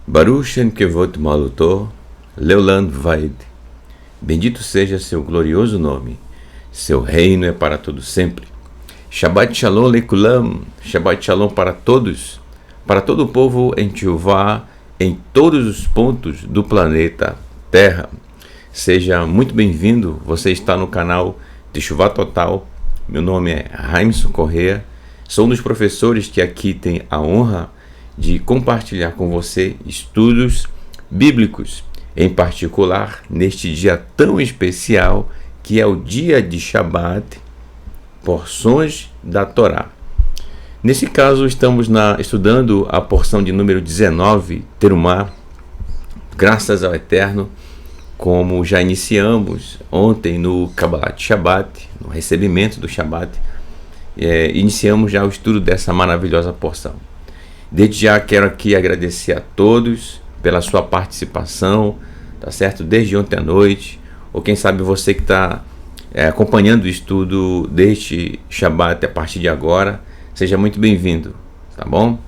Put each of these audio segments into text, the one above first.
Baruch Shem Kevod Maluto, Leolam Vaid. Bendito seja seu glorioso nome, seu reino é para todo sempre. Shabbat Shalom Lekulam, Shabbat Shalom para todos, para todo o povo em Teshuvah, em todos os pontos do planeta Terra. Seja muito bem-vindo, você está no canal Teshuvah Total. Meu nome é Raimson Correa, sou um dos professores que aqui tem a honra de compartilhar com você estudos bíblicos, em particular neste dia tão especial que é o dia de Shabbat, porções da Torá. Nesse caso estamos estudando a porção de número 19, Terumá, graças ao Eterno, como já iniciamos ontem no Kabbalat Shabbat, no recebimento do Shabbat, iniciamos já o estudo dessa maravilhosa porção. Desde já quero aqui agradecer a todos pela sua participação, tá certo? Desde ontem à noite, ou quem sabe você que está acompanhando o estudo deste Shabbat a partir de agora, seja muito bem-vindo, tá bom?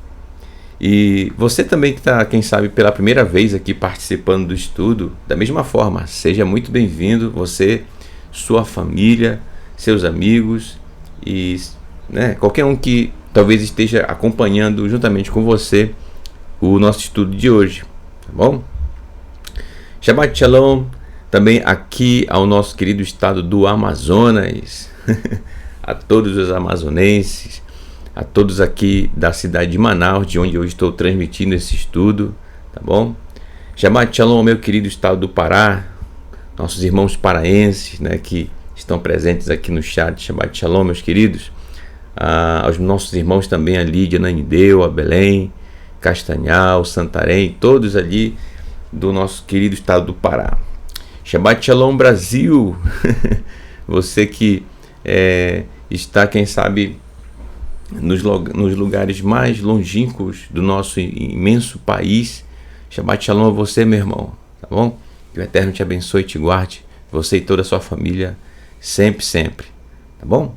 E você também que está, quem sabe, pela primeira vez aqui participando do estudo, da mesma forma, seja muito bem-vindo, você, sua família, seus amigos e qualquer um que talvez esteja acompanhando juntamente com você o nosso estudo de hoje, tá bom? Shabbat Shalom também aqui ao nosso querido estado do Amazonas, a todos os amazonenses, a todos aqui da cidade de Manaus, de onde eu estou transmitindo esse estudo, tá bom? Shabbat Shalom ao meu querido estado do Pará, nossos irmãos paraenses, que estão presentes aqui no chat. Shabbat Shalom, meus queridos. Aos nossos irmãos também ali de Ananindeua, a Belém, Castanhal, Santarém, todos ali do nosso querido estado do Pará. Shabbat Shalom Brasil, você que está, quem sabe, nos lugares mais longínquos do nosso imenso país. Shabbat Shalom a você, meu irmão, tá bom? Que o Eterno te abençoe e te guarde, você e toda a sua família, sempre, sempre, tá bom?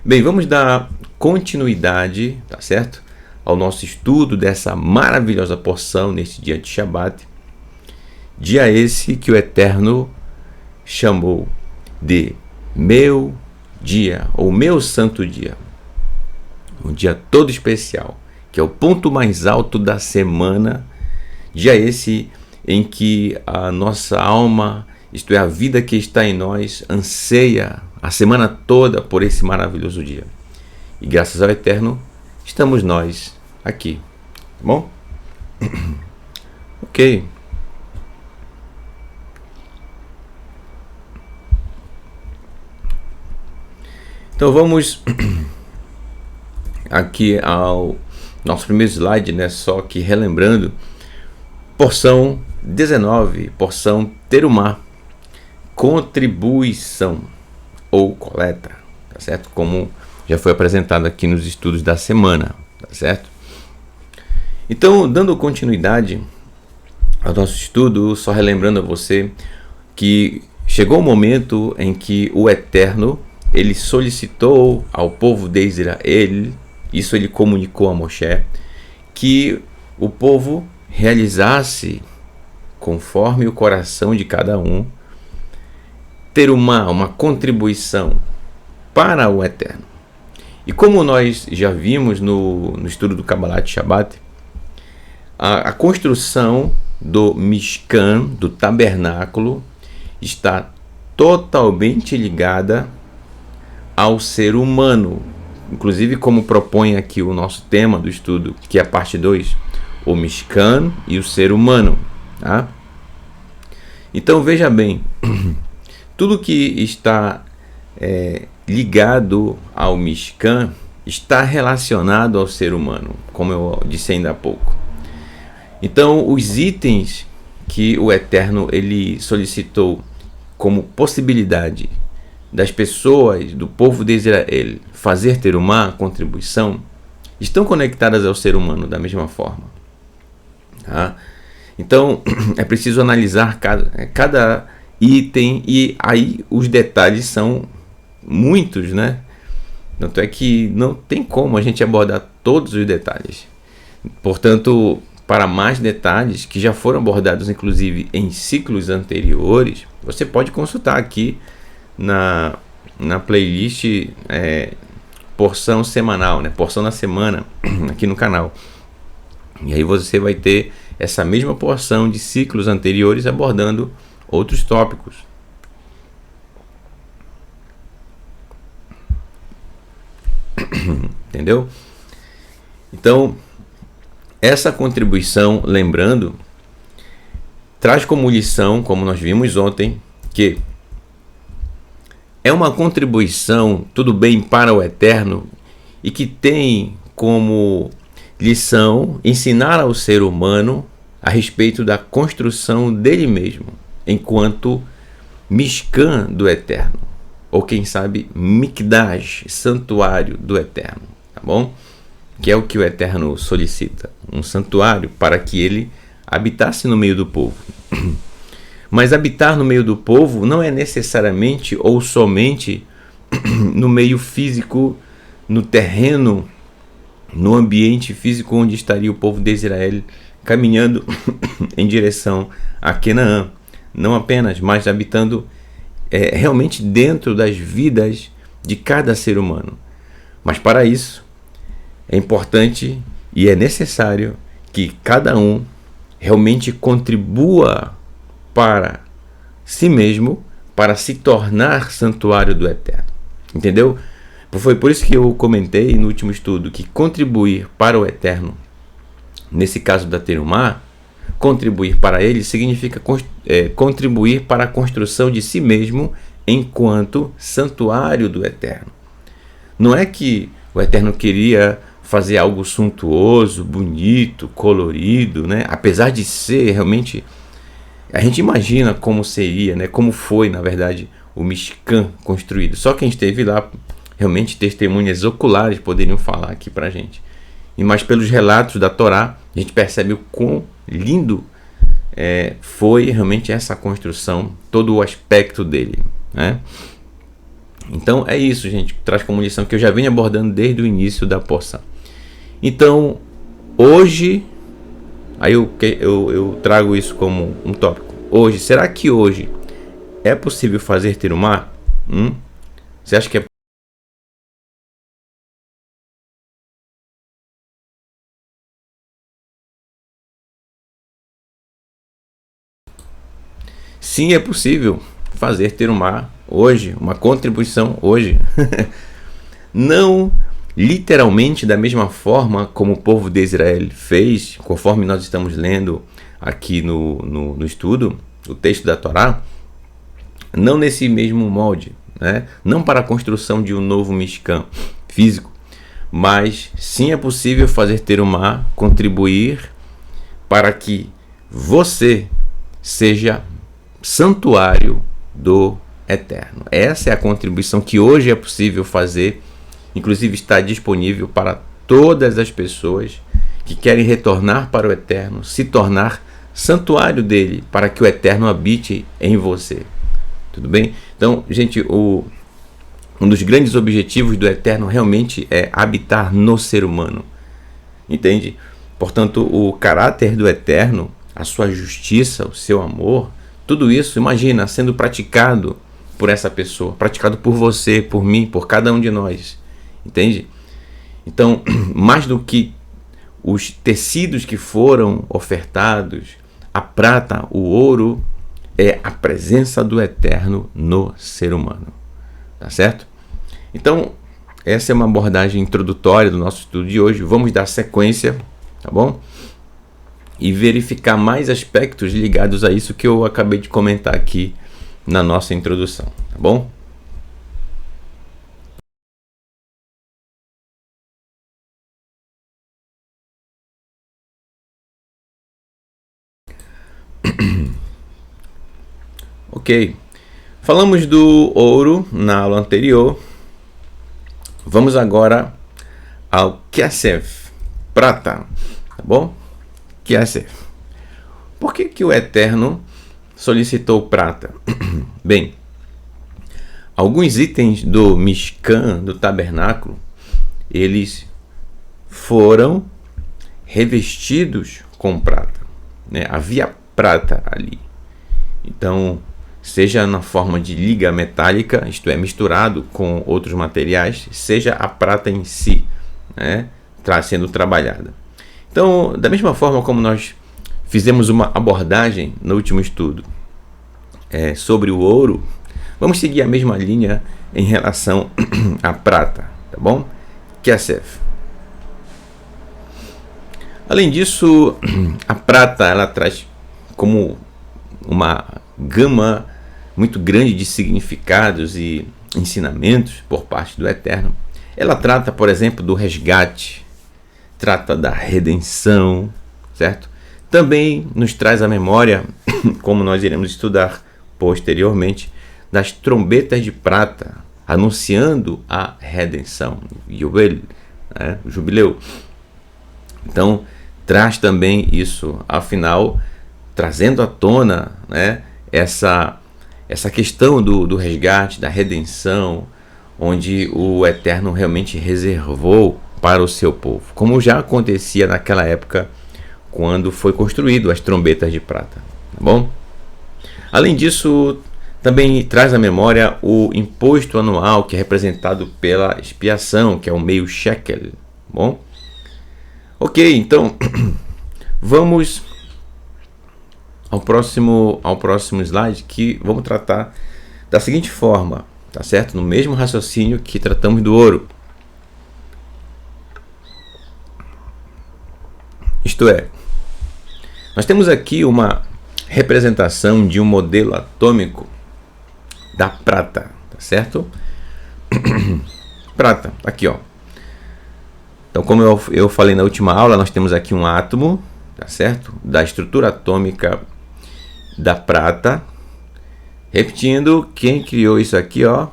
Bem, vamos dar continuidade, tá certo? Ao nosso estudo dessa maravilhosa porção neste dia de Shabbat. Dia esse que o Eterno chamou de meu dia, ou meu santo dia. Um dia todo especial, que é o ponto mais alto da semana. Dia esse em que a nossa alma, isto é, a vida que está em nós, anseia a semana toda por esse maravilhoso dia. E graças ao Eterno, estamos nós aqui. Tá bom? Ok. Então vamos aqui ao nosso primeiro slide, só que relembrando, porção 19, porção Terumá, contribuição ou coleta, tá certo? Como já foi apresentado aqui nos estudos da semana, tá certo? Então, dando continuidade ao nosso estudo, só relembrando a você que chegou o momento em que o Eterno, ele solicitou ao povo de Israel, isso ele comunicou a Moshe, que o povo realizasse, conforme o coração de cada um, ter uma contribuição para o Eterno. E como nós já vimos no estudo do Kabbalat Shabbat, A construção do Mishkan, do tabernáculo, está totalmente ligada ao ser humano. Inclusive, como propõe aqui o nosso tema do estudo, que é a parte 2, o Mishkan e o ser humano. Tá? Então, veja bem, tudo que está ligado ao Mishkan está relacionado ao ser humano, como eu disse ainda há pouco. Então, os itens que o Eterno ele solicitou como possibilidade das pessoas, do povo de Israel, fazer terumá, contribuição, estão conectadas ao ser humano da mesma forma. Tá? Então, é preciso analisar cada item, e aí os detalhes são muitos, né? Tanto é que não tem como a gente abordar todos os detalhes. Portanto, para mais detalhes que já foram abordados inclusive em ciclos anteriores, você pode consultar aqui na playlist porção semanal, né? Porção da semana aqui no canal. E aí você vai ter essa mesma porção de ciclos anteriores abordando outros tópicos. Entendeu? Então, essa contribuição, lembrando, traz como lição, como nós vimos ontem, que é uma contribuição, tudo bem, para o Eterno, e que tem como lição ensinar ao ser humano a respeito da construção dele mesmo, enquanto Mishkan do Eterno, ou quem sabe Mikdash, santuário do Eterno, tá bom? Que é o que o Eterno solicita, um santuário para que ele habitasse no meio do povo. Mas habitar no meio do povo não é necessariamente ou somente no meio físico, no terreno, no ambiente físico onde estaria o povo de Israel caminhando em direção a Canaã. Não apenas, mas habitando realmente dentro das vidas de cada ser humano. Mas para isso é importante e é necessário que cada um realmente contribua para si mesmo, para se tornar santuário do Eterno. Entendeu? Foi por isso que eu comentei no último estudo que contribuir para o Eterno, nesse caso da terumá, contribuir para ele significa contribuir para a construção de si mesmo enquanto santuário do Eterno. Não é que o Eterno queria fazer algo suntuoso, bonito, colorido, né? Apesar de ser realmente, a gente imagina como seria, né? Como foi, na verdade, o Mishkan construído. Só quem esteve lá, realmente testemunhas oculares poderiam falar aqui pra gente. Mas pelos relatos da Torá, a gente percebe o quão lindo foi realmente essa construção, todo o aspecto dele, né? Então é isso, gente, traz como lição que eu já venho abordando desde o início da porção. Então, hoje, aí eu trago isso como um tópico. Hoje, será que hoje é possível fazer terumá? Você acha que é? Sim, é possível fazer terumá hoje, uma contribuição hoje. Não literalmente da mesma forma como o povo de Israel fez, conforme nós estamos lendo aqui no estudo, o texto da Torá, não nesse mesmo molde, né? Não para a construção de um novo Mishkan físico, mas sim é possível fazer terumá, contribuir para que você seja santuário do Eterno. Essa é a contribuição que hoje é possível fazer, inclusive está disponível para todas as pessoas que querem retornar para o Eterno, se tornar santuário dele, para que o Eterno habite em você. Tudo bem? Então, gente, um dos grandes objetivos do Eterno realmente é habitar no ser humano. Entende? Portanto, o caráter do Eterno, a sua justiça, o seu amor, tudo isso, imagina, sendo praticado por essa pessoa, praticado por você, por mim, por cada um de nós. Entende? Então, mais do que os tecidos que foram ofertados, a prata, o ouro, é a presença do Eterno no ser humano. Tá certo? Então, essa é uma abordagem introdutória do nosso estudo de hoje. Vamos dar sequência, tá bom? E verificar mais aspectos ligados a isso que eu acabei de comentar aqui na nossa introdução, tá bom? Ok, falamos do ouro na aula anterior. Vamos agora ao Kesef, prata, tá bom? Kesef. Por que o Eterno solicitou prata? Bem, alguns itens do Mishkan, do tabernáculo, eles foram revestidos com prata, né? Havia prata ali. Então, seja na forma de liga metálica, isto é, misturado com outros materiais, seja a prata em si, né, sendo trabalhada. Então, da mesma forma como nós fizemos uma abordagem no último estudo sobre o ouro, vamos seguir a mesma linha em relação à prata, tá bom? Kesef. Além disso, a prata ela traz como uma gama muito grande de significados e ensinamentos por parte do Eterno. Ela trata, por exemplo, do resgate, trata da redenção, certo? Também nos traz a memória, como nós iremos estudar posteriormente, das trombetas de prata, anunciando a redenção, o jubileu. Então, traz também isso, afinal, trazendo à tona, né, essa questão do resgate, da redenção, onde o Eterno realmente reservou para o seu povo, como já acontecia naquela época quando foi construído as trombetas de prata, tá bom? Além disso, também traz à memória o imposto anual, que é representado pela expiação, que é o meio shekel, tá bom? Ok, então vamos ao próximo slide, que vamos tratar da seguinte forma, tá certo? No mesmo raciocínio que tratamos do ouro. Isto é, nós temos aqui uma representação de um modelo atômico da prata, tá certo? Prata, aqui ó. Então, como eu falei na última aula, nós temos aqui um átomo, tá certo? Da estrutura atômica da prata. Repetindo, quem criou isso aqui, ó,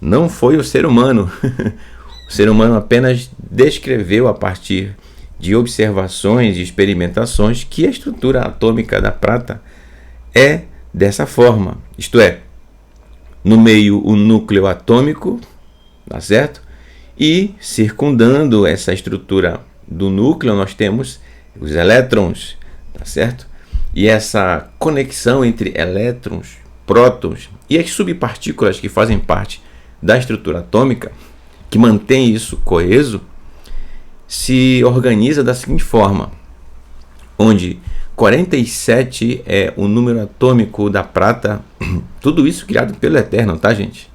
não foi o ser humano. O ser humano apenas descreveu a partir de observações e experimentações que a estrutura atômica da prata é dessa forma. Isto é, no meio o núcleo atômico, tá certo? E circundando essa estrutura do núcleo nós temos os elétrons, tá certo? E essa conexão entre elétrons, prótons e as subpartículas que fazem parte da estrutura atômica, que mantém isso coeso, se organiza da seguinte forma, onde 47 é o número atômico da prata, tudo isso criado pelo Eterno, tá, gente?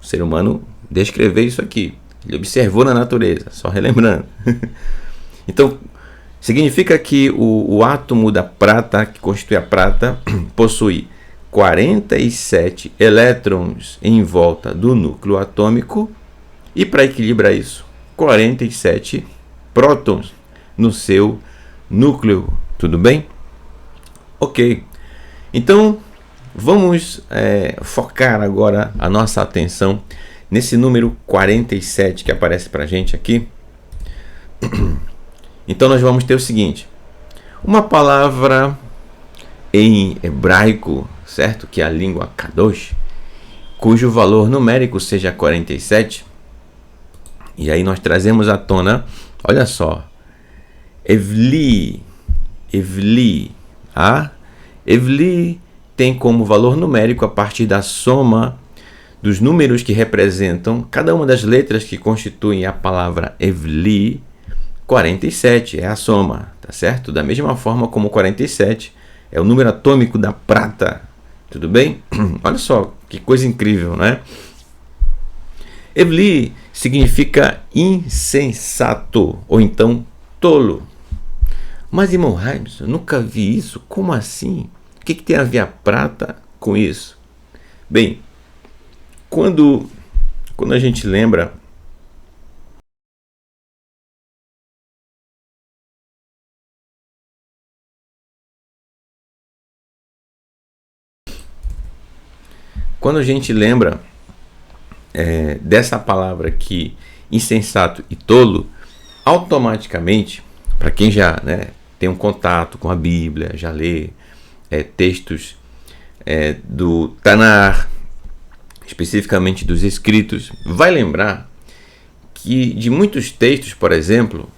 O ser humano descreveu isso aqui, ele observou na natureza, só relembrando. Então, significa que o átomo da prata, que constitui a prata, possui 47 elétrons em volta do núcleo atômico e, para equilibrar isso, 47 prótons no seu núcleo. Tudo bem? Ok. Então, vamos focar agora a nossa atenção nesse número 47 que aparece para a gente aqui. Então, nós vamos ter o seguinte: uma palavra em hebraico, certo? Que é a língua Kadosh, cujo valor numérico seja 47. E aí nós trazemos à tona, olha só, Evli. Evli tem como valor numérico a partir da soma dos números que representam cada uma das letras que constituem a palavra Evli, 47 é a soma, tá certo? Da mesma forma como 47 é o número atômico da prata, tudo bem? Olha só, que coisa incrível, né? Evli significa insensato, ou então tolo. Mas, irmão Raims, eu nunca vi isso, como assim? O que tem a ver a prata com isso? Bem, quando a gente lembra dessa palavra aqui, insensato e tolo, automaticamente, para quem já, né, tem um contato com a Bíblia, já lê textos do Tanar, especificamente dos escritos, vai lembrar que de muitos textos, por exemplo,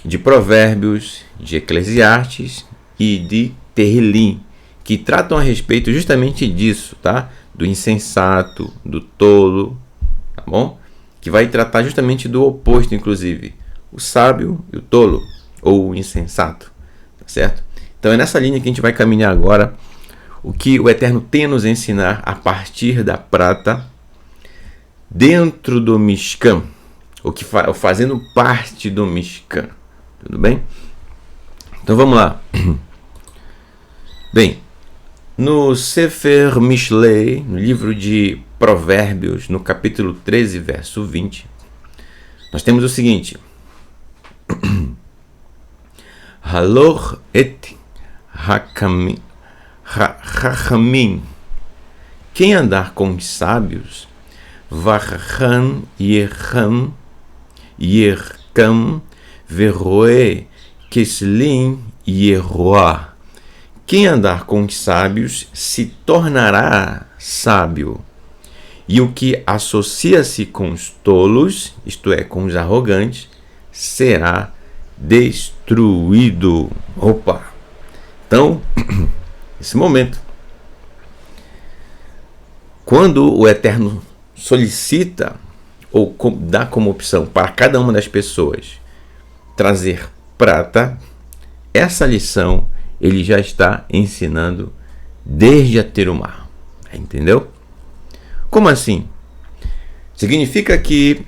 de Provérbios, de Eclesiastes e de Terrilim, que tratam a respeito justamente disso, tá? Do insensato, do tolo, tá bom? Que vai tratar justamente do oposto, inclusive, o sábio e o tolo, ou o insensato, tá certo? Então é nessa linha que a gente vai caminhar agora, o que o Eterno tem a nos ensinar a partir da prata, dentro do Mishkan, fazendo parte do Mishkan, tudo bem? Então vamos lá. Bem, no Sefer Mishlei, no livro de Provérbios, no capítulo 13, verso 20, nós temos o seguinte: Halor et Hachamim, quem andar com os sábios, Varchan Yerkam Verroe Keslim Yeroa. Quem andar com os sábios se tornará sábio, e o que associa-se com os tolos, isto é, com os arrogantes, será destruído. Opa! Então, nesse momento, quando o Eterno solicita ou dá como opção para cada uma das pessoas trazer prata, essa lição ele já está ensinando desde a Terumá. Entendeu? Como assim? Significa que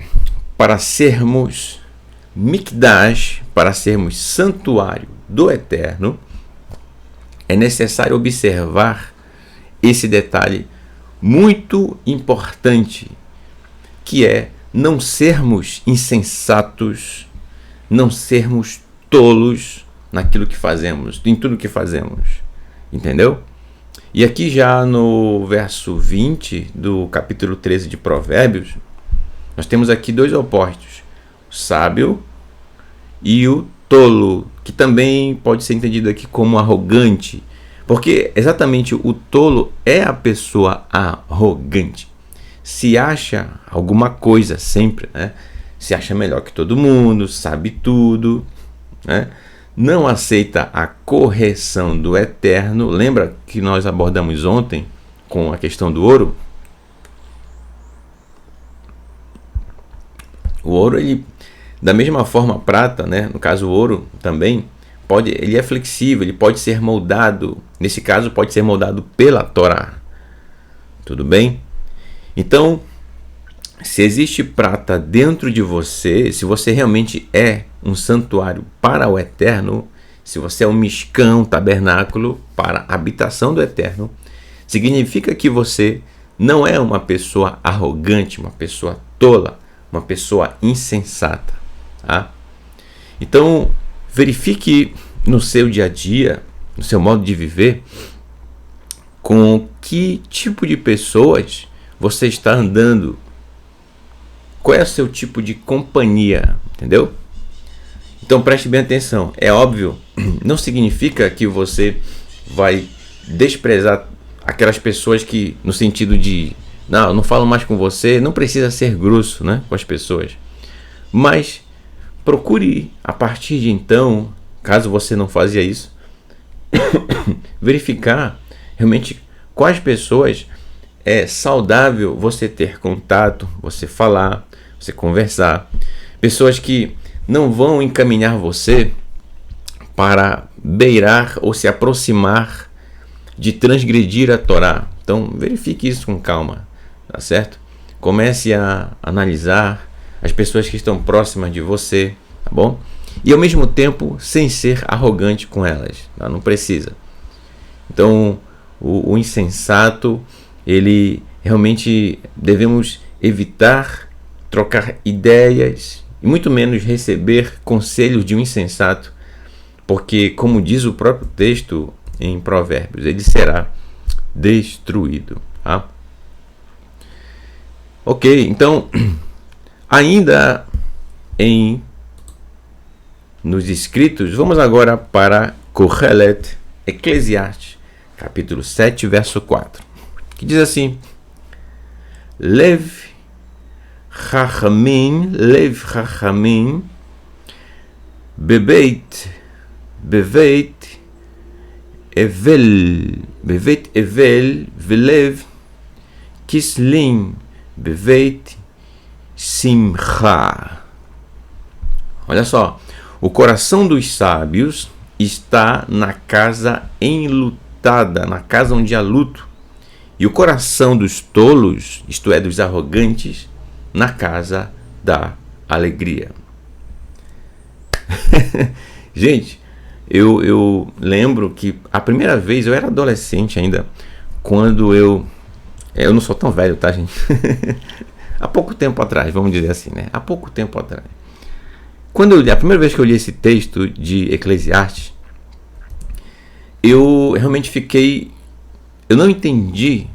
para sermos Mikdash, para sermos santuário do Eterno, é necessário observar esse detalhe muito importante, que é não sermos insensatos, não sermos tolos naquilo que fazemos, em tudo que fazemos, entendeu? E aqui já no verso 20 do capítulo 13 de Provérbios, nós temos aqui dois opostos, o sábio e o tolo, que também pode ser entendido aqui como arrogante, porque exatamente o tolo é a pessoa arrogante, se acha alguma coisa sempre, né? Se acha melhor que todo mundo, sabe tudo, né? Não aceita a correção do Eterno. Lembra que nós abordamos ontem com a questão do ouro? O ouro, ele, da mesma forma a prata, né? No caso o ouro também, ele é flexível, ele pode ser moldado. Nesse caso pode ser moldado pela Torá. Tudo bem? Então, se existe prata dentro de você, se você realmente é um santuário para o Eterno, se você é um mishkan, um tabernáculo para a habitação do Eterno, significa que você não é uma pessoa arrogante, uma pessoa tola, uma pessoa insensata. Tá? Então, verifique no seu dia a dia, no seu modo de viver, com que tipo de pessoas você está andando. Qual é o seu tipo de companhia, entendeu? Então preste bem atenção. É óbvio, não significa que você vai desprezar aquelas pessoas que, no sentido de, não falo mais com você, não precisa ser grosso, né, com as pessoas. Mas procure, a partir de então, caso você não fazia isso, verificar realmente quais pessoas é saudável você ter contato, você falar, você conversar. Pessoas que não vão encaminhar você para beirar ou se aproximar de transgredir a Torá. Então verifique isso com calma, tá certo? Comece a analisar as pessoas que estão próximas de você, tá bom? E ao mesmo tempo sem ser arrogante com elas, tá? Não precisa. Então o insensato, ele realmente devemos evitar trocar ideias e muito menos receber conselhos de um insensato, porque, como diz o próprio texto em Provérbios, ele será destruído. Tá? Ok, então, ainda nos escritos, vamos agora para Kohelet, Eclesiastes, capítulo 7, verso 4, que diz assim: Lev Chachamim, bebeit Evel, velev Kislim, bebeit Simcha. Olha só, o coração dos sábios está na casa enlutada, na casa onde há luto, e o coração dos tolos, isto é, dos arrogantes, na casa da alegria. Gente, eu lembro que a primeira vez, eu era adolescente ainda, quando eu não sou tão velho, tá, gente? Há pouco tempo atrás, vamos dizer assim, né? Há pouco tempo atrás. A primeira vez que eu li esse texto de Eclesiastes, eu realmente eu não entendi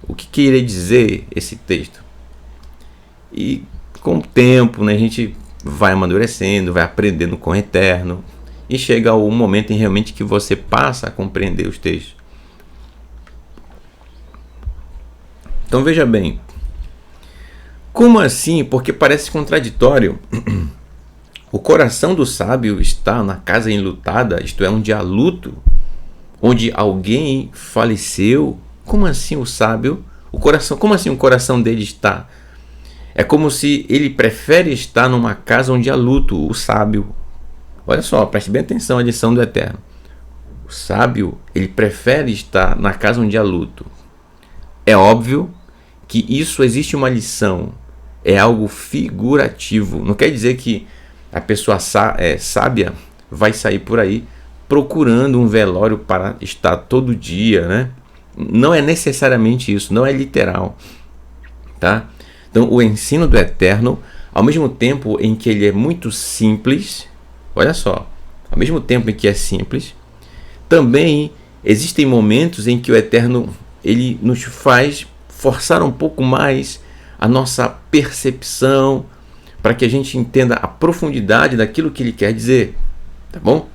o que queria dizer esse texto. E com o tempo, né, a gente vai amadurecendo, vai aprendendo com o Eterno, e chega o momento em realmente que você passa a compreender os textos. Então veja bem, como assim? Porque parece contraditório. O coração do sábio está na casa enlutada, isto é, onde há luto, onde alguém faleceu. Como assim o sábio? Como assim o coração dele está? É como se ele prefere estar numa casa onde há luto, o sábio. Olha só, preste bem atenção à lição do Eterno. O sábio, ele prefere estar na casa onde há luto. É óbvio que isso existe uma lição, é algo figurativo. Não quer dizer que a pessoa sábia vai sair por aí procurando um velório para estar todo dia, né? Não é necessariamente isso, não é literal, tá? Então, o ensino do Eterno, ao mesmo tempo em que ele é muito simples, olha só, ao mesmo tempo em que é simples, também existem momentos em que o Eterno, ele nos faz forçar um pouco mais a nossa percepção, para que a gente entenda a profundidade daquilo que ele quer dizer, tá bom?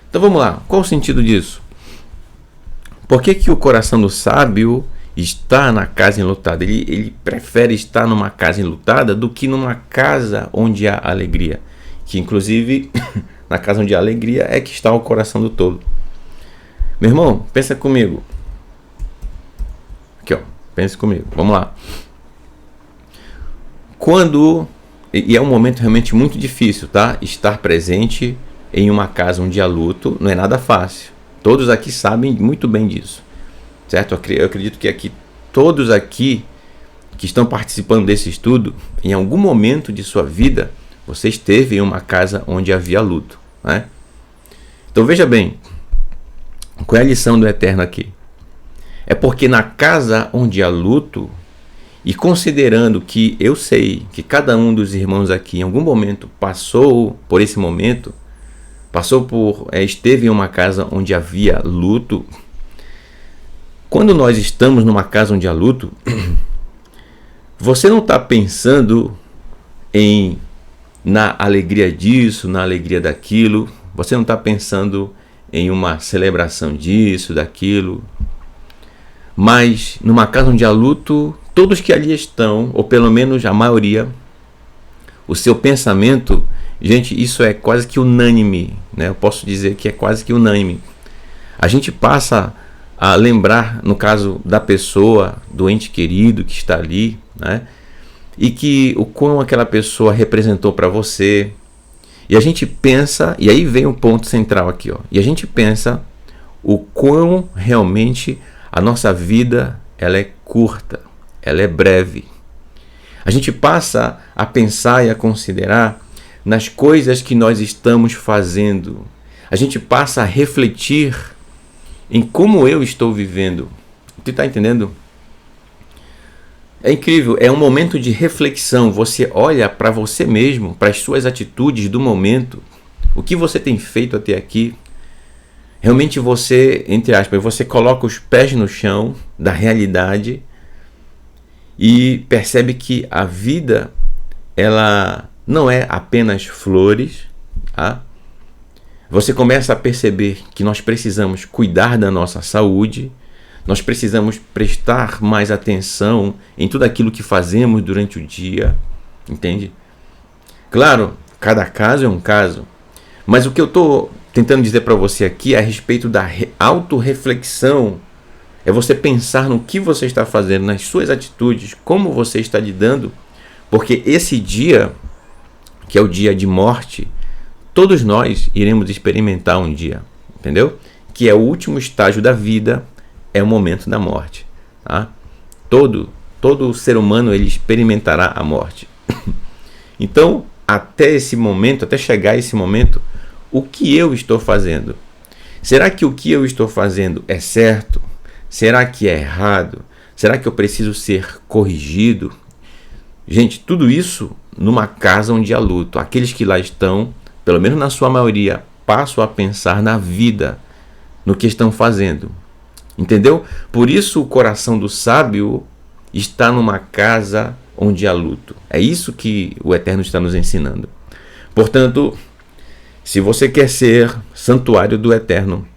Então vamos lá, qual o sentido disso? Por que o coração do sábio está na casa enlutada? Ele prefere estar numa casa enlutada do que numa casa onde há alegria. Que inclusive, na casa onde há alegria é que está o coração do tolo. Meu irmão, pensa comigo. Aqui, ó, pense comigo. Vamos lá. E é um momento realmente muito difícil, tá? Estar presente em uma casa onde há luto não é nada fácil. Todos aqui sabem muito bem disso, certo? Eu acredito que aqui, todos aqui que estão participando desse estudo, em algum momento de sua vida, você esteve em uma casa onde havia luto, né? Então veja bem, qual é a lição do Eterno aqui? É porque na casa onde há luto, e considerando que eu sei que cada um dos irmãos aqui em algum momento passou por esse momento, esteve em uma casa onde havia luto. Quando nós estamos numa casa onde há luto, você não está pensando na alegria disso, na alegria daquilo, você não está pensando em uma celebração disso, daquilo, mas numa casa onde há luto, todos que ali estão, ou pelo menos a maioria, o seu pensamento, gente, isso é quase que unânime, né? Eu posso dizer que é quase que unânime. A gente passa a lembrar, no caso da pessoa, do ente querido que está ali, né? E que o quão aquela pessoa representou para você, E a gente pensa, e aí vem o ponto central aqui, ó. E a gente pensa o quão realmente a nossa vida ela é curta, ela é breve. A gente passa a pensar e a considerar nas coisas que nós estamos fazendo. A gente passa a refletir em como eu estou vivendo. Tu está entendendo? É incrível, é um momento de reflexão. Você olha para você mesmo, para as suas atitudes do momento, o que você tem feito até aqui. Realmente você, entre aspas, você coloca os pés no chão da realidade e percebe que a vida, ela não é apenas flores, tá? Você começa a perceber que nós precisamos cuidar da nossa saúde, nós precisamos prestar mais atenção em tudo aquilo que fazemos durante o dia, entende? Claro, cada caso é um caso, mas o que eu estou tentando dizer para você aqui é a respeito da autorreflexão. É você pensar no que você está fazendo, nas suas atitudes, como você está lidando, porque esse dia, que é o dia de morte, todos nós iremos experimentar um dia, entendeu? Que é o último estágio da vida, é o momento da morte, tá? Todo ser humano ele experimentará a morte. Então, até esse momento, até chegar a esse momento, o que eu estou fazendo? Será que o que eu estou fazendo é certo? Será que é errado? Será que eu preciso ser corrigido? Gente, tudo isso numa casa onde há luto. Aqueles que lá estão, pelo menos na sua maioria, passam a pensar na vida, no que estão fazendo. Entendeu? Por isso o coração do sábio está numa casa onde há luto. É isso que o Eterno está nos ensinando. Portanto, se você quer ser santuário do Eterno,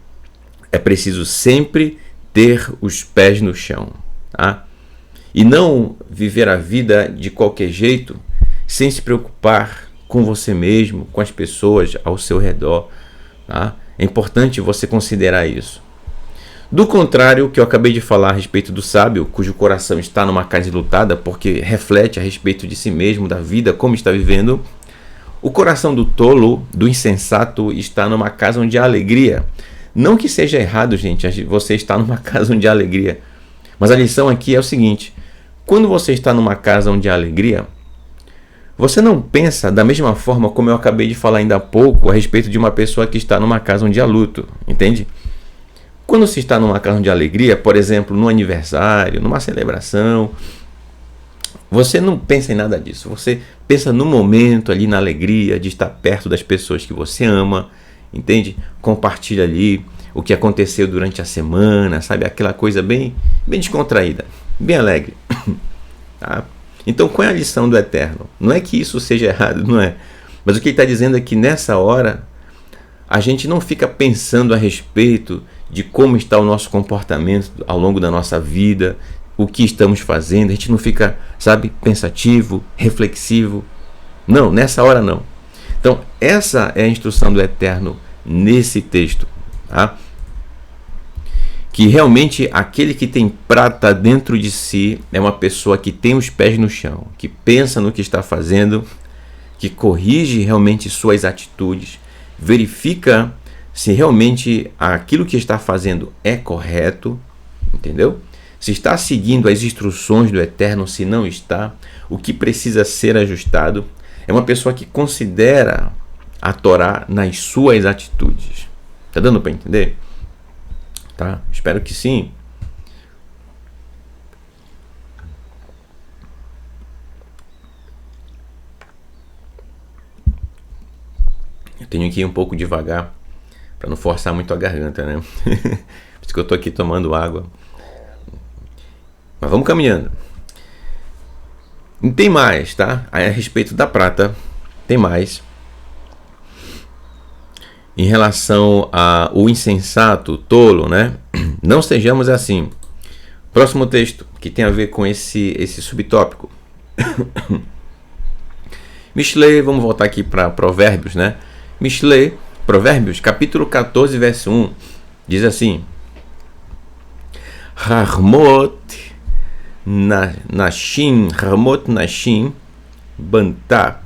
é preciso sempre ter os pés no chão, tá? E não viver a vida de qualquer jeito, sem se preocupar com você mesmo, com as pessoas ao seu redor, tá? É importante você considerar isso. Do contrário, o que eu acabei de falar a respeito do sábio, cujo coração está numa casa enlutada, porque reflete a respeito de si mesmo, da vida, como está vivendo, o coração do tolo, do insensato, está numa casa onde há alegria. Não que seja errado, gente, você está numa casa onde há alegria. Mas a lição aqui é o seguinte: quando você está numa casa onde há alegria, você não pensa da mesma forma como eu acabei de falar ainda há pouco a respeito de uma pessoa que está numa casa onde há luto, entende? Quando você está numa casa de alegria, por exemplo, no aniversário, numa celebração, você não pensa em nada disso. Você pensa no momento ali, na alegria de estar perto das pessoas que você ama, entende? Compartilha ali o que aconteceu durante a semana, sabe? Aquela coisa bem descontraída, bem alegre. Tá? Então, qual é a lição do Eterno? Não é que isso seja errado, não é. Mas o que ele está dizendo é que nessa hora, a gente não fica pensando a respeito de como está o nosso comportamento ao longo da nossa vida, o que estamos fazendo. A gente não fica, sabe, pensativo, reflexivo. Não, nessa hora não. Então, essa é a instrução do Eterno nesse texto, tá? Que realmente aquele que tem prata dentro de si é uma pessoa que tem os pés no chão, que pensa no que está fazendo, que corrige realmente suas atitudes, verifica se realmente aquilo que está fazendo é correto, entendeu? Se está seguindo as instruções do Eterno, se não está, o que precisa ser ajustado. É uma pessoa que considera a Torá nas suas atitudes. Tá dando para entender? Tá? Espero que sim. Eu tenho que ir um pouco devagar para não forçar muito a garganta, né? Por isso que eu tô aqui tomando água. Mas vamos caminhando. E tem mais, tá? Aí, a respeito da prata, tem mais. Em relação ao insensato, tolo, né? Não sejamos assim. Próximo texto, que tem a ver com esse subtópico. Mishlei, vamos voltar aqui para Provérbios, né? Mishlei, Provérbios, capítulo 14, verso 1, diz assim: Harmot Nashim, Harmot Nashim, Bantá,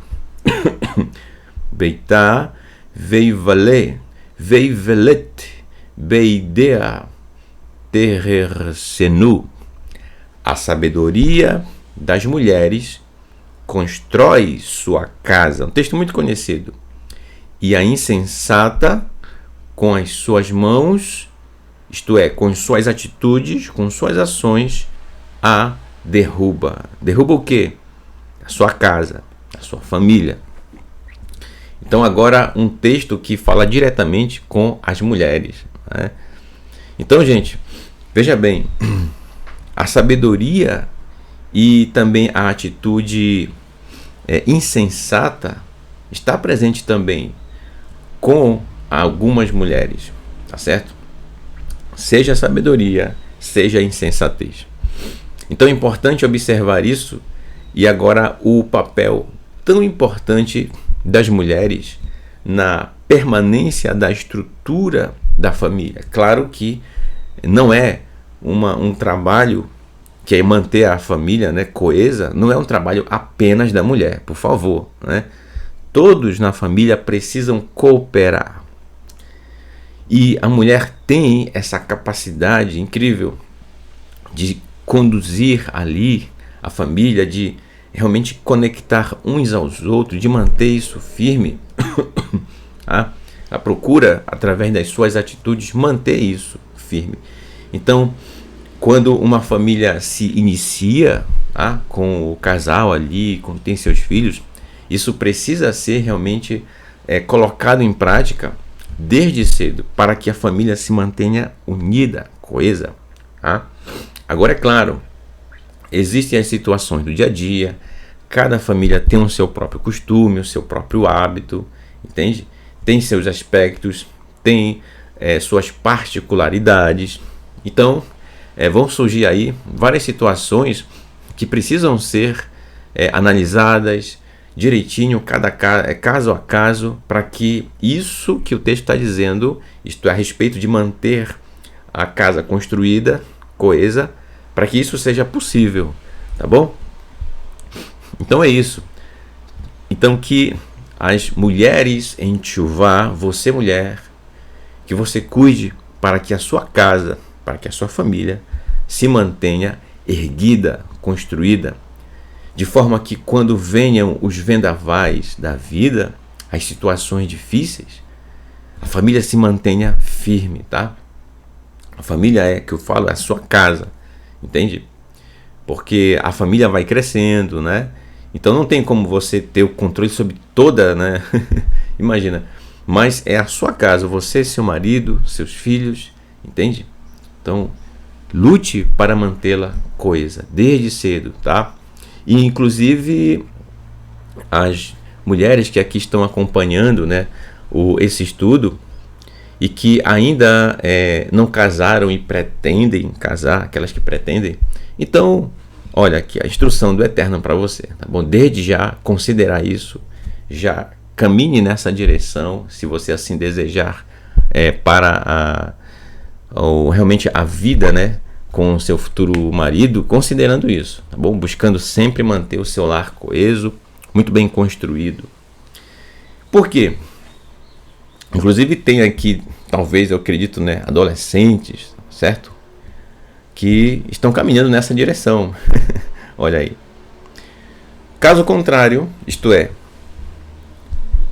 Beitá, Veivale, Veivelet, Beidea, Terersenu. A sabedoria das mulheres constrói sua casa. Um texto muito conhecido. E a insensata, com as suas mãos, isto é, com suas atitudes, com suas ações, a derruba. Derruba o quê? A sua casa, a sua família. Então agora um texto que fala diretamente com as mulheres, né? Então, gente, veja bem, a sabedoria e também a atitude insensata está presente também com algumas mulheres, tá certo? Seja a sabedoria, seja a insensatez. Então é importante observar isso. E agora o papel tão importante das mulheres na permanência da estrutura da família. Claro que não é um trabalho que é manter a família, né, coesa, não é um trabalho apenas da mulher, por favor, né? Todos na família precisam cooperar. E a mulher tem essa capacidade incrível de conduzir ali a família, de realmente conectar uns aos outros, de manter isso firme. Ela procura, através das suas atitudes, manter isso firme. Então, quando uma família se inicia, com o casal ali, quando tem seus filhos, isso precisa ser realmente colocado em prática desde cedo, para que a família se mantenha unida, coesa. Agora, é claro, existem as situações do dia a dia, cada família tem o seu próprio costume, o seu próprio hábito, entende? Tem seus aspectos, tem suas particularidades. Então, vão surgir aí várias situações que precisam ser analisadas direitinho, caso a caso, para que isso que o texto está dizendo, isto é, a respeito de manter a casa construída, coesa, para que isso seja possível, tá bom? Então é isso. Então que as mulheres em Teshuvá, você mulher, que você cuide para que a sua casa, para que a sua família se mantenha erguida, construída, de forma que quando venham os vendavais da vida, as situações difíceis, a família se mantenha firme, tá? A família que eu falo, é a sua casa, entende? Porque a família vai crescendo, né? Então não tem como você ter o controle sobre toda, né? Imagina. Mas é a sua casa, você, seu marido, seus filhos, entende? Então, lute para mantê-la coesa, desde cedo, tá? E inclusive as mulheres que aqui estão acompanhando, né, esse estudo, e que ainda não casaram e pretendem casar, aquelas que pretendem, então, olha aqui a instrução do Eterno para você, tá bom? Desde já considerar isso, já caminhe nessa direção, se você assim desejar, para realmente a vida, né, com o seu futuro marido, considerando isso, tá bom? Buscando sempre manter o seu lar coeso, muito bem construído. Por quê? Inclusive tem aqui, talvez, eu acredito, né, adolescentes, certo? Que estão caminhando nessa direção. Olha aí. Caso contrário, isto é,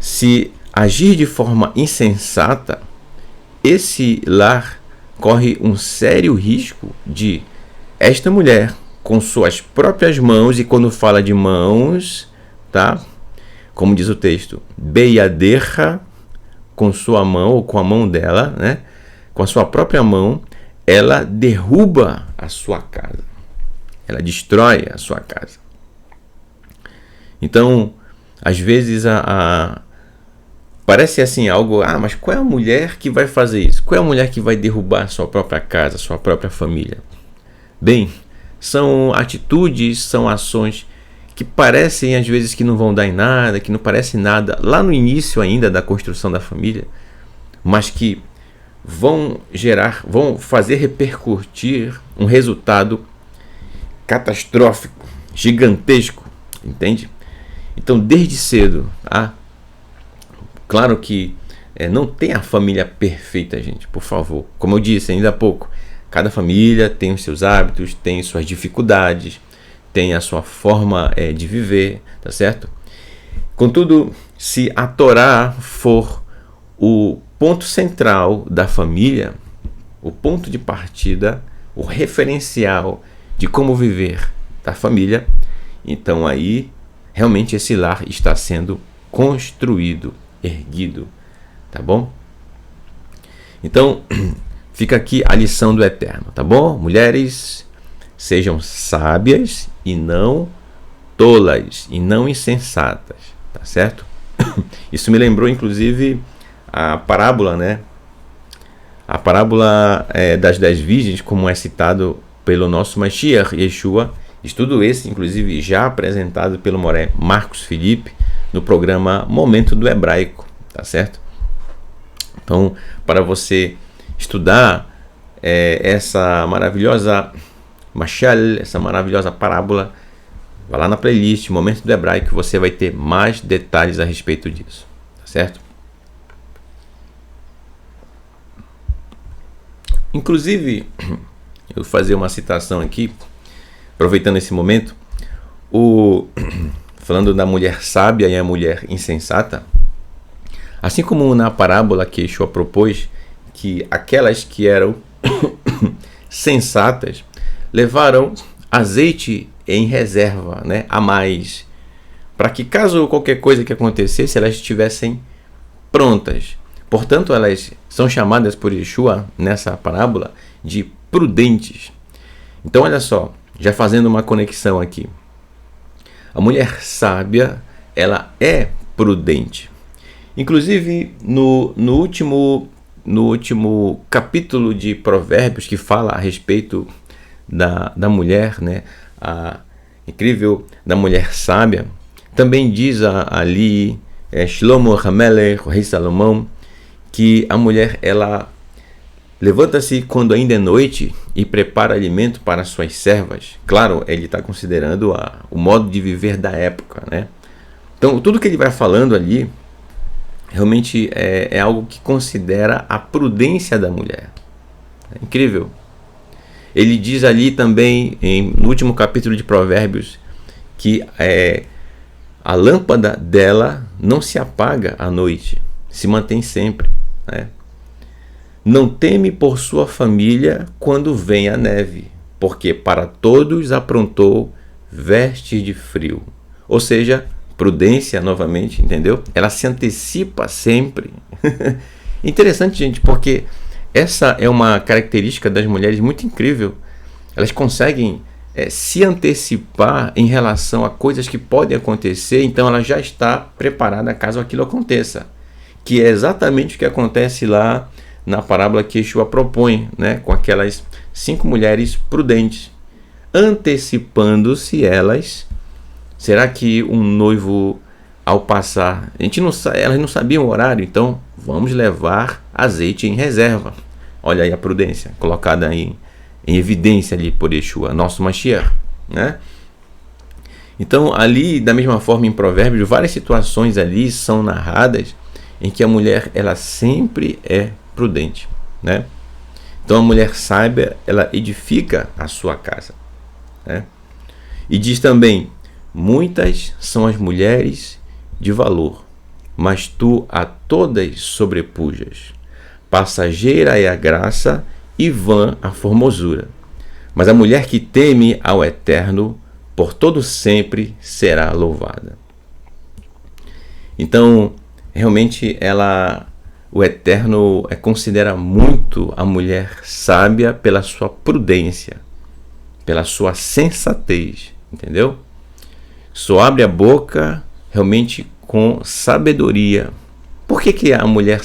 se agir de forma insensata, esse lar corre um sério risco de esta mulher, com suas próprias mãos, e quando fala de mãos, tá? Como diz o texto, Beiaderra, com sua mão, ou com a mão dela, né? Com a sua própria mão, ela derruba a sua casa. Ela destrói a sua casa. Então, às vezes parece assim algo, mas qual é a mulher que vai fazer isso? Qual é a mulher que vai derrubar a sua própria casa, a sua própria família? Bem, são atitudes, são ações que parecem às vezes que não vão dar em nada, que não parecem nada lá no início ainda da construção da família, mas que vão fazer repercutir um resultado catastrófico, gigantesco, entende? Então, desde cedo, Claro que não tem a família perfeita, gente, por favor. Como eu disse ainda há pouco, cada família tem os seus hábitos, tem suas dificuldades, tem a sua forma de viver, tá certo? Contudo, se a Torá for o ponto central da família, o ponto de partida, o referencial de como viver da família, então aí realmente esse lar está sendo construído, erguido, tá bom? Então, fica aqui a lição do Eterno, tá bom? Mulheres, sejam sábias e não tolas, e não insensatas, tá certo? Isso me lembrou, inclusive, a parábola, né? A parábola das 10 virgens, como é citado pelo nosso Mashiach, Yeshua, estudo esse, inclusive, já apresentado pelo Moré Marcos Felipe, no programa Momento do Hebraico, tá certo? Então, para você estudar essa maravilhosa mashal, essa maravilhosa parábola, vá lá na playlist Momento do Hebraico, que você vai ter mais detalhes a respeito disso, tá certo? Inclusive, eu vou fazer uma citação aqui, aproveitando esse momento, falando da mulher sábia e a mulher insensata, assim como na parábola que Yeshua propôs, que aquelas que eram sensatas levaram azeite em reserva, né, a mais, para que caso qualquer coisa que acontecesse, elas estivessem prontas. Portanto, elas são chamadas por Yeshua, nessa parábola, de prudentes. Então, olha só, já fazendo uma conexão aqui. A mulher sábia, ela é prudente. Inclusive, no último capítulo de Provérbios, que fala a respeito da mulher, né, a incrível da mulher sábia, também diz ali, Shlomo HaMelech, o rei Salomão, que a mulher, ela levanta-se quando ainda é noite e prepara alimento para suas servas. Claro, ele está considerando o modo de viver da época, né? Então, tudo que ele vai falando ali, realmente é algo que considera a prudência da mulher. É incrível. Ele diz ali também, no último capítulo de Provérbios, que a lâmpada dela não se apaga à noite, se mantém sempre, né? Não teme por sua família quando vem a neve, porque para todos aprontou vestes de frio. Ou seja, prudência novamente, entendeu? Ela se antecipa sempre. Interessante, gente, porque essa é uma característica das mulheres muito incrível. Elas conseguem se antecipar em relação a coisas que podem acontecer, então ela já está preparada caso aquilo aconteça. Que é exatamente o que acontece lá na parábola que Yeshua propõe, né, com aquelas 5 mulheres prudentes, antecipando-se elas. Será que um noivo, ao passar, elas não sabiam o horário, então vamos levar azeite em reserva. Olha aí a prudência colocada em evidência ali por Yeshua, nosso Mashiach, né? Então, ali, da mesma forma, em Provérbios, várias situações ali são narradas em que a mulher, ela sempre é prudente, né? Então, a mulher sábia, ela edifica a sua casa, né? E diz também: muitas são as mulheres de valor, mas tu a todas sobrepujas. Passageira é a graça e vã a formosura. Mas a mulher que teme ao Eterno, por todo sempre será louvada. Então, realmente, o Eterno considera muito a mulher sábia pela sua prudência, pela sua sensatez, entendeu? Só abre a boca realmente com sabedoria. Por que a mulher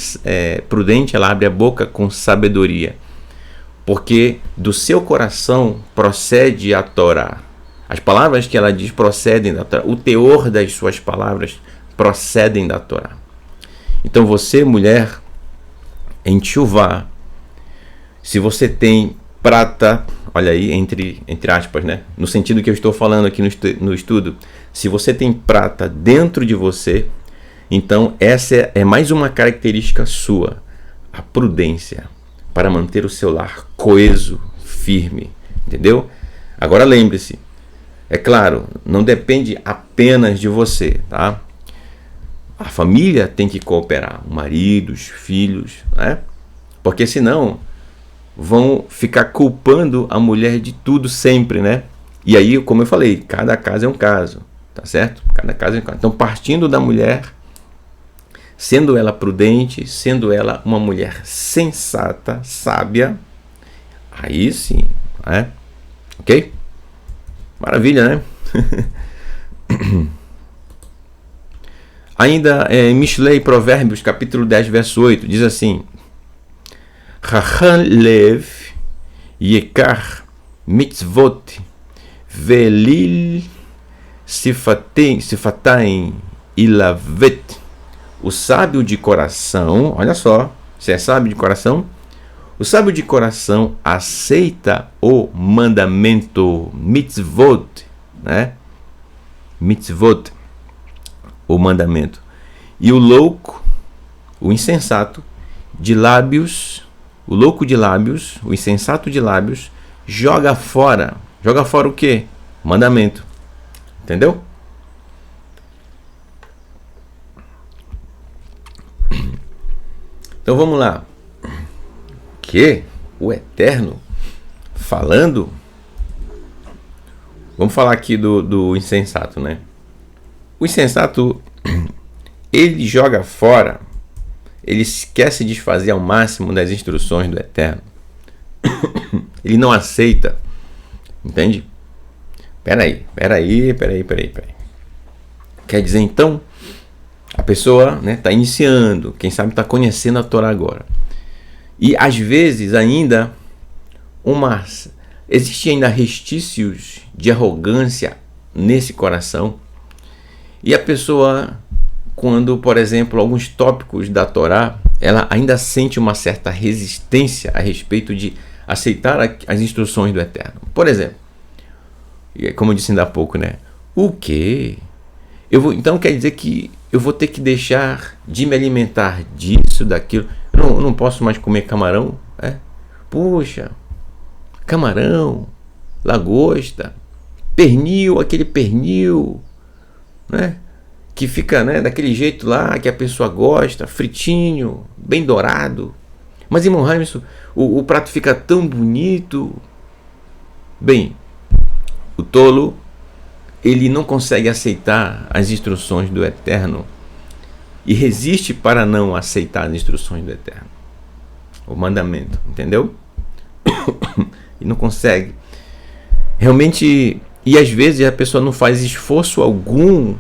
prudente, ela abre a boca com sabedoria? Porque do seu coração procede a Torá. As palavras que ela diz procedem da Torá. O teor das suas palavras procedem da Torá. Então você, mulher, em Teshuvá, se você tem prata, olha aí, entre aspas, né? No sentido que eu estou falando aqui no estudo, se você tem prata dentro de você, Então, essa é mais uma característica sua, a prudência, para manter o seu lar coeso, firme, entendeu? Agora lembre-se, é claro, não depende apenas de você, tá? A família tem que cooperar, o marido, os filhos, né? Porque senão vão ficar culpando a mulher de tudo sempre, né? E aí, como eu falei, cada caso é um caso, tá certo? Cada caso é um caso. Então, partindo da mulher, sendo ela prudente, sendo ela uma mulher sensata, sábia, aí sim, né? Ok? Maravilha, né? Ainda em Mishlei, Provérbios, capítulo 10, verso 8, diz assim: Chacham lev yekar mitzvot velil sifatain ilavet. O sábio de coração, olha só, você é sábio de coração? O sábio de coração aceita o mandamento mitzvot, né? Mitzvot, o mandamento. E o louco, o insensato de lábios, o louco de lábios, o insensato de lábios, joga fora. Joga fora o quê? Mandamento. Entendeu? Então vamos lá. Que o Eterno falando. Vamos falar aqui do insensato, né? O insensato, ele joga fora, ele quer se desfazer ao máximo das instruções do Eterno. Ele não aceita. Entende? Peraí. Quer dizer, então, a pessoa, né, está iniciando, quem sabe está conhecendo a Torá agora. E às vezes ainda existem ainda restícios de arrogância nesse coração. E a pessoa, quando, por exemplo, alguns tópicos da Torá, ela ainda sente uma certa resistência a respeito de aceitar as instruções do Eterno. Por exemplo, como eu disse ainda há pouco, né? O quê? Então quer dizer que eu vou ter que deixar de me alimentar disso, daquilo. Eu não posso mais comer camarão? Puxa, camarão, lagosta, pernil, aquele pernil, né? Que fica, né, daquele jeito lá que a pessoa gosta, fritinho, bem dourado. Mas, irmão Raimson, o prato fica tão bonito. Bem, o tolo, ele não consegue aceitar as instruções do Eterno e resiste para não aceitar as instruções do Eterno, o mandamento, entendeu? E não consegue realmente. E às vezes a pessoa não faz esforço algum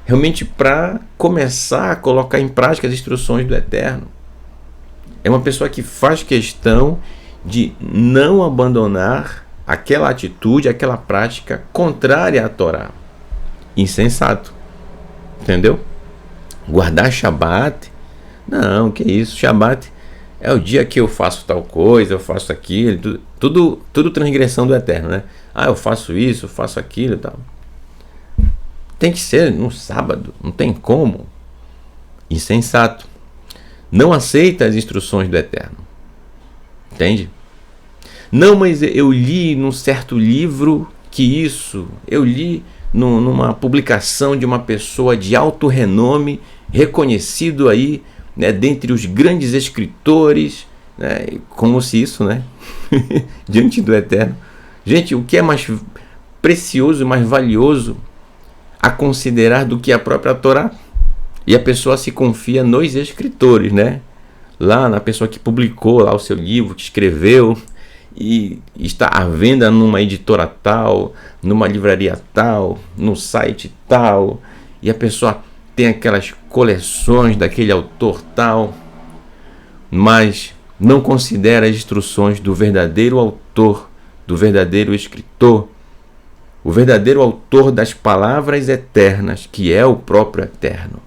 realmente para começar a colocar em prática as instruções do Eterno. É uma pessoa que faz questão de não abandonar aquela atitude, aquela prática contrária à Torá. Insensato. Entendeu? Guardar Shabat. Não, que isso? Shabat é o dia que eu faço tal coisa, eu faço aquilo. Tudo transgressão do Eterno, né? Eu faço isso, eu faço aquilo e tal. Tem que ser no sábado. Não tem como. Insensato. Não aceita as instruções do Eterno. Entende? Não, mas eu li num certo livro que isso. Eu li numa publicação de uma pessoa de alto renome, reconhecido aí, né, dentre os grandes escritores, né, como se isso, né, diante do Eterno. Gente, o que é mais precioso, mais valioso a considerar do que a própria Torá? E a pessoa se confia nos escritores, né? Lá na pessoa que publicou lá o seu livro, que escreveu, e está à venda numa editora tal, numa livraria tal, no site tal, e a pessoa tem aquelas coleções daquele autor tal, mas não considera as instruções do verdadeiro autor, do verdadeiro escritor, o verdadeiro autor das palavras eternas, que é o próprio Eterno.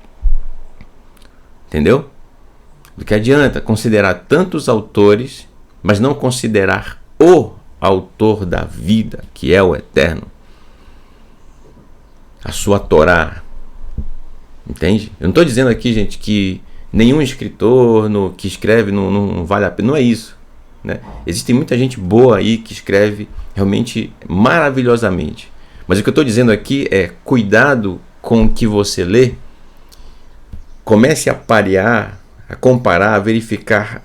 Entendeu? Do que adianta considerar tantos autores, mas não considerar o autor da vida, que é o Eterno. A sua Torá. Entende? Eu não estou dizendo aqui, gente, que nenhum escritor que escreve não vale a pena. Não é isso, né? Existe muita gente boa aí que escreve realmente maravilhosamente. Mas o que eu estou dizendo aqui é: cuidado com o que você lê. Comece a parear, a comparar, a verificar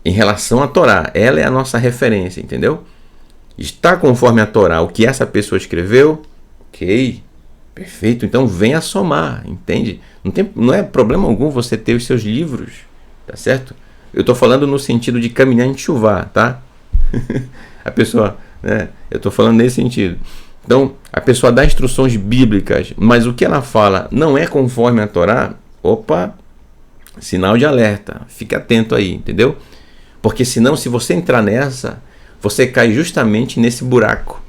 em relação à Torá. Ela é a nossa referência, entendeu? Está conforme a Torá o que essa pessoa escreveu? Ok, perfeito. Então venha somar, entende? Não é problema algum você ter os seus livros, tá certo? Eu estou falando no sentido de caminhar em chuva, tá? A pessoa, né? Eu estou falando nesse sentido. Então, a pessoa dá instruções bíblicas, mas o que ela fala não é conforme a Torá. Opa, sinal de alerta. Fique atento aí, entendeu? Porque senão, se você entrar nessa, você cai justamente nesse buraco.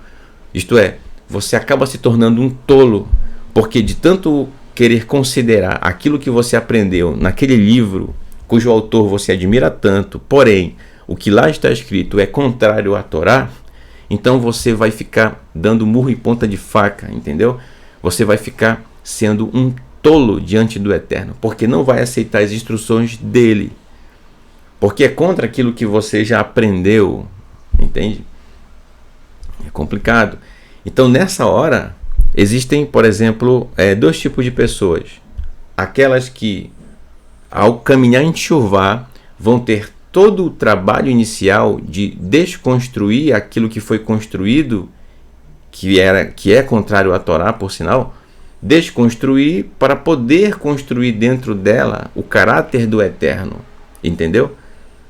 Isto é, você acaba se tornando um tolo, porque de tanto querer considerar aquilo que você aprendeu naquele livro, cujo autor você admira tanto, porém, o que lá está escrito é contrário à Torá, então você vai ficar dando murro em ponta de faca, entendeu? Você vai ficar sendo um tolo diante do Eterno, porque não vai aceitar as instruções dele, porque é contra aquilo que você já aprendeu, entende? É complicado. Então, nessa hora, existem, por exemplo, dois tipos de pessoas. Aquelas que, ao caminhar em chuva, vão ter todo o trabalho inicial de desconstruir aquilo que foi construído, que é contrário à Torá, por sinal, desconstruir para poder construir dentro dela o caráter do Eterno, entendeu?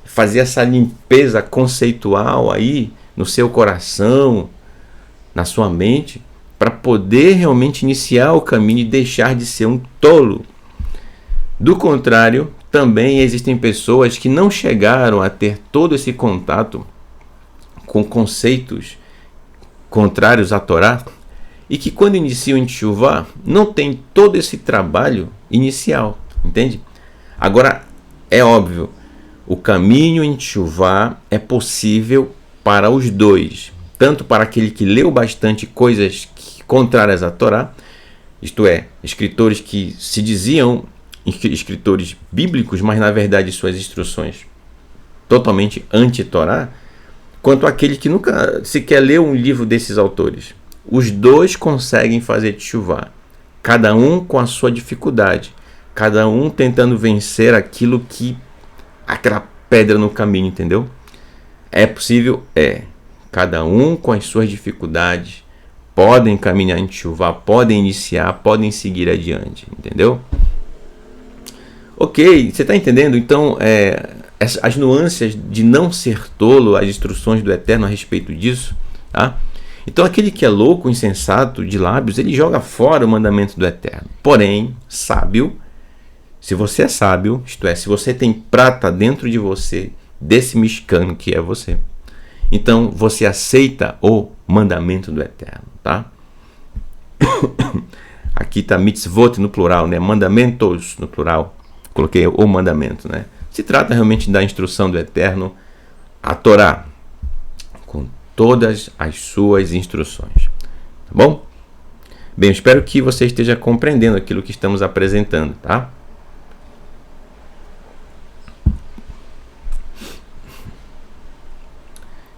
Fazer essa limpeza conceitual aí no seu coração, na sua mente, para poder realmente iniciar o caminho e deixar de ser um tolo. Do contrário, também existem pessoas que não chegaram a ter todo esse contato com conceitos contrários à Torá e que, quando iniciam em Teshuvá, não tem todo esse trabalho inicial, entende? Agora, é óbvio, o caminho em Teshuvá é possível para os dois, tanto para aquele que leu bastante coisas contrárias à Torá, isto é, escritores que se diziam escritores bíblicos, mas na verdade suas instruções totalmente anti-Torá, quanto aquele que nunca sequer leu um livro desses autores. Os dois conseguem fazer teshuvá, cada um com a sua dificuldade, cada um tentando vencer aquela pedra no caminho, entendeu? É possível? É. Cada um com as suas dificuldades podem caminhar em teshuvá, podem iniciar, podem seguir adiante, entendeu? Ok, você está entendendo? Então, as nuances de não ser tolo, as instruções do Eterno a respeito disso, tá? Então, aquele que é louco, insensato, de lábios, ele joga fora o mandamento do Eterno. Porém, sábio, se você é sábio, isto é, se você tem prata dentro de você, desse mexicano que é você, então você aceita o mandamento do Eterno, tá? Aqui está mitzvot no plural, né? Mandamentos no plural. Coloquei o mandamento, né? Se trata realmente da instrução do Eterno, a Torá, com todas as suas instruções. Tá bom? Bem, eu espero que você esteja compreendendo aquilo que estamos apresentando, tá?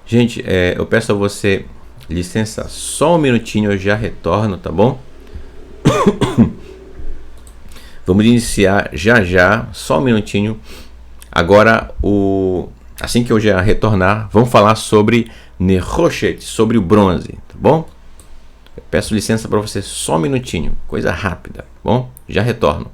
Gente, eu peço a você licença só um minutinho, eu já retorno, tá bom? Vamos iniciar já, só um minutinho. Agora, assim que eu já retornar, vamos falar sobre Nehoshet, sobre o bronze, tá bom? Eu peço licença para você só um minutinho, coisa rápida, tá bom? Já retorno.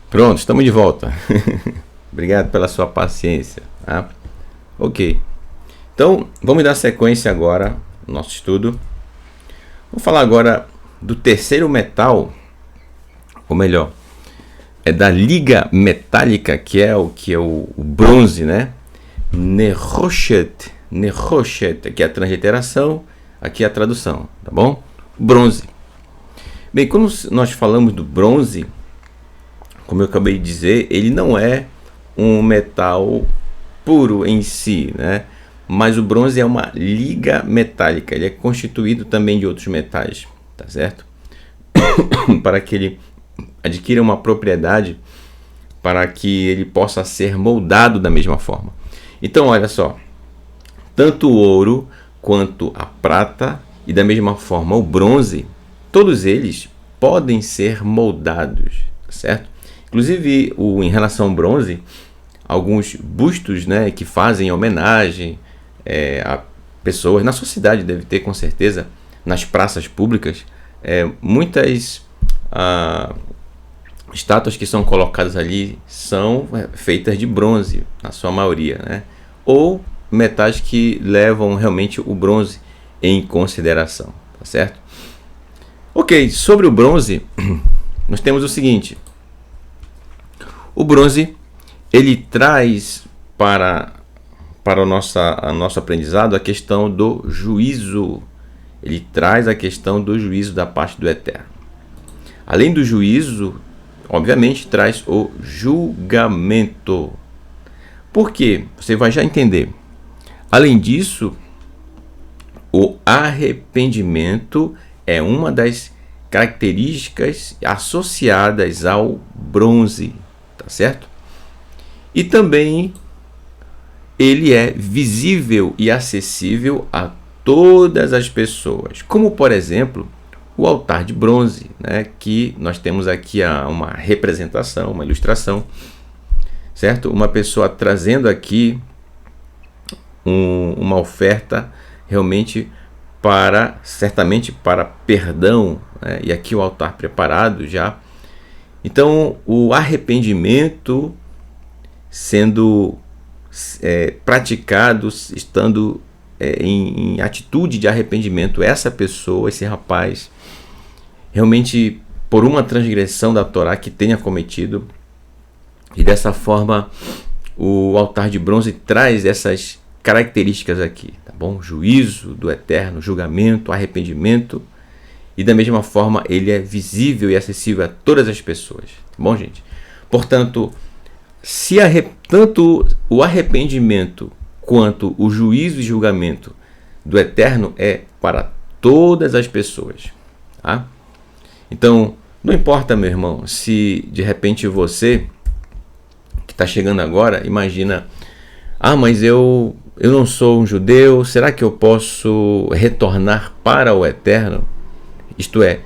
Pronto, estamos de volta. Obrigado pela sua paciência. Tá? Ok. Então, vamos dar sequência agora no nosso estudo. Vamos falar agora do terceiro metal, ou melhor, é da liga metálica, que é o bronze, né? Nechoshet, aqui é a transliteração, aqui é a tradução, tá bom? Bronze. Bem, quando nós falamos do bronze, como eu acabei de dizer, ele não é um metal puro em si, né? Mas o bronze é uma liga metálica, ele é constituído também de outros metais, tá certo? Para que ele adquira uma propriedade, para que ele possa ser moldado da mesma forma. Então, olha só, tanto o ouro quanto a prata e da mesma forma o bronze, todos eles podem ser moldados, tá certo? Inclusive, em relação ao bronze, alguns bustos, né, que fazem homenagem a pessoas, na sociedade deve ter com certeza, nas praças públicas, muitas estátuas que são colocadas ali são feitas de bronze, na sua maioria, né? Ou metais que levam realmente o bronze em consideração, tá certo? Ok, sobre o bronze, nós temos o seguinte: o bronze, ele traz para o nosso aprendizado a questão do juízo. Ele traz a questão do juízo da parte do Eterno. Além do juízo, obviamente, traz o julgamento. Por quê? Você vai já entender. Além disso, o arrependimento é uma das características associadas ao bronze, tá certo? E também ele é visível e acessível a todas as pessoas, como por exemplo o altar de bronze, né, que nós temos aqui uma representação, uma ilustração, certo? Uma pessoa trazendo aqui uma oferta realmente certamente para perdão, né? E aqui o altar preparado já. Então o arrependimento sendo praticado, estando em atitude de arrependimento, essa pessoa, esse rapaz, realmente por uma transgressão da Torá que tenha cometido, e dessa forma o altar de bronze traz essas características aqui, tá bom? Juízo do Eterno, julgamento, arrependimento, e da mesma forma ele é visível e acessível a todas as pessoas, tá bom, gente? Portanto, tanto o arrependimento quanto o juízo e julgamento do Eterno é para todas as pessoas, tá? Então, não importa, meu irmão, se de repente você que está chegando agora, imagina, mas eu eu não sou um judeu, será que eu posso retornar para o eterno? Isto é,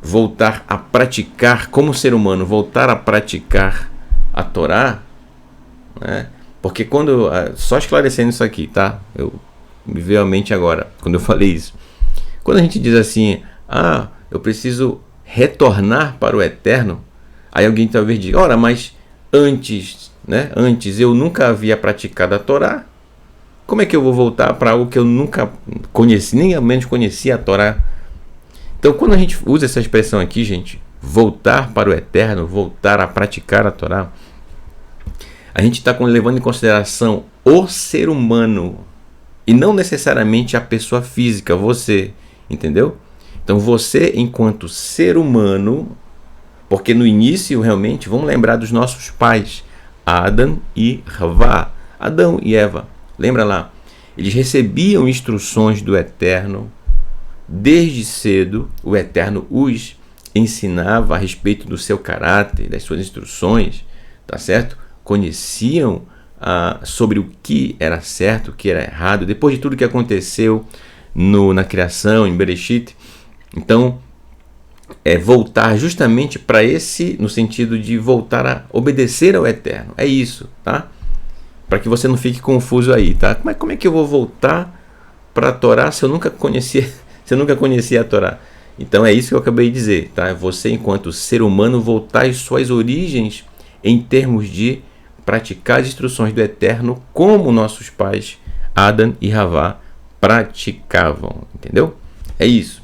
voltar a praticar como ser humano, voltar a praticar a Torá, né? Porque quando, só esclarecendo isso aqui, tá? Me veio à mente agora, quando eu falei isso. Quando a gente diz assim, eu preciso retornar para o eterno, aí alguém talvez diga, ora, mas antes, né? Antes eu nunca havia praticado a Torá. Como é que eu vou voltar para algo que eu nunca conheci, nem ao menos conhecia a Torá? Então, quando a gente usa essa expressão aqui, gente, voltar para o eterno, voltar a praticar a Torá, a gente está levando em consideração o ser humano e não necessariamente a pessoa física, você, entendeu? Então, você, enquanto ser humano, porque no início, realmente, vamos lembrar dos nossos pais, Adão e Havá, Adão e Eva. Lembra lá? Eles recebiam instruções do Eterno. Desde cedo, o Eterno os ensinava a respeito do seu caráter, das suas instruções, tá certo? Conheciam sobre o que era certo, o que era errado, depois de tudo que aconteceu na criação, em Bereshit. Então, voltar justamente para no sentido de voltar a obedecer ao Eterno. É isso, tá? Para que você não fique confuso aí, tá? Como é que eu vou voltar para a Torá se eu nunca conhecia a Torá? Então é isso que eu acabei de dizer, tá? Você, enquanto ser humano, voltar às suas origens em termos de praticar as instruções do Eterno como nossos pais, Adão e Havá, praticavam, entendeu? É isso.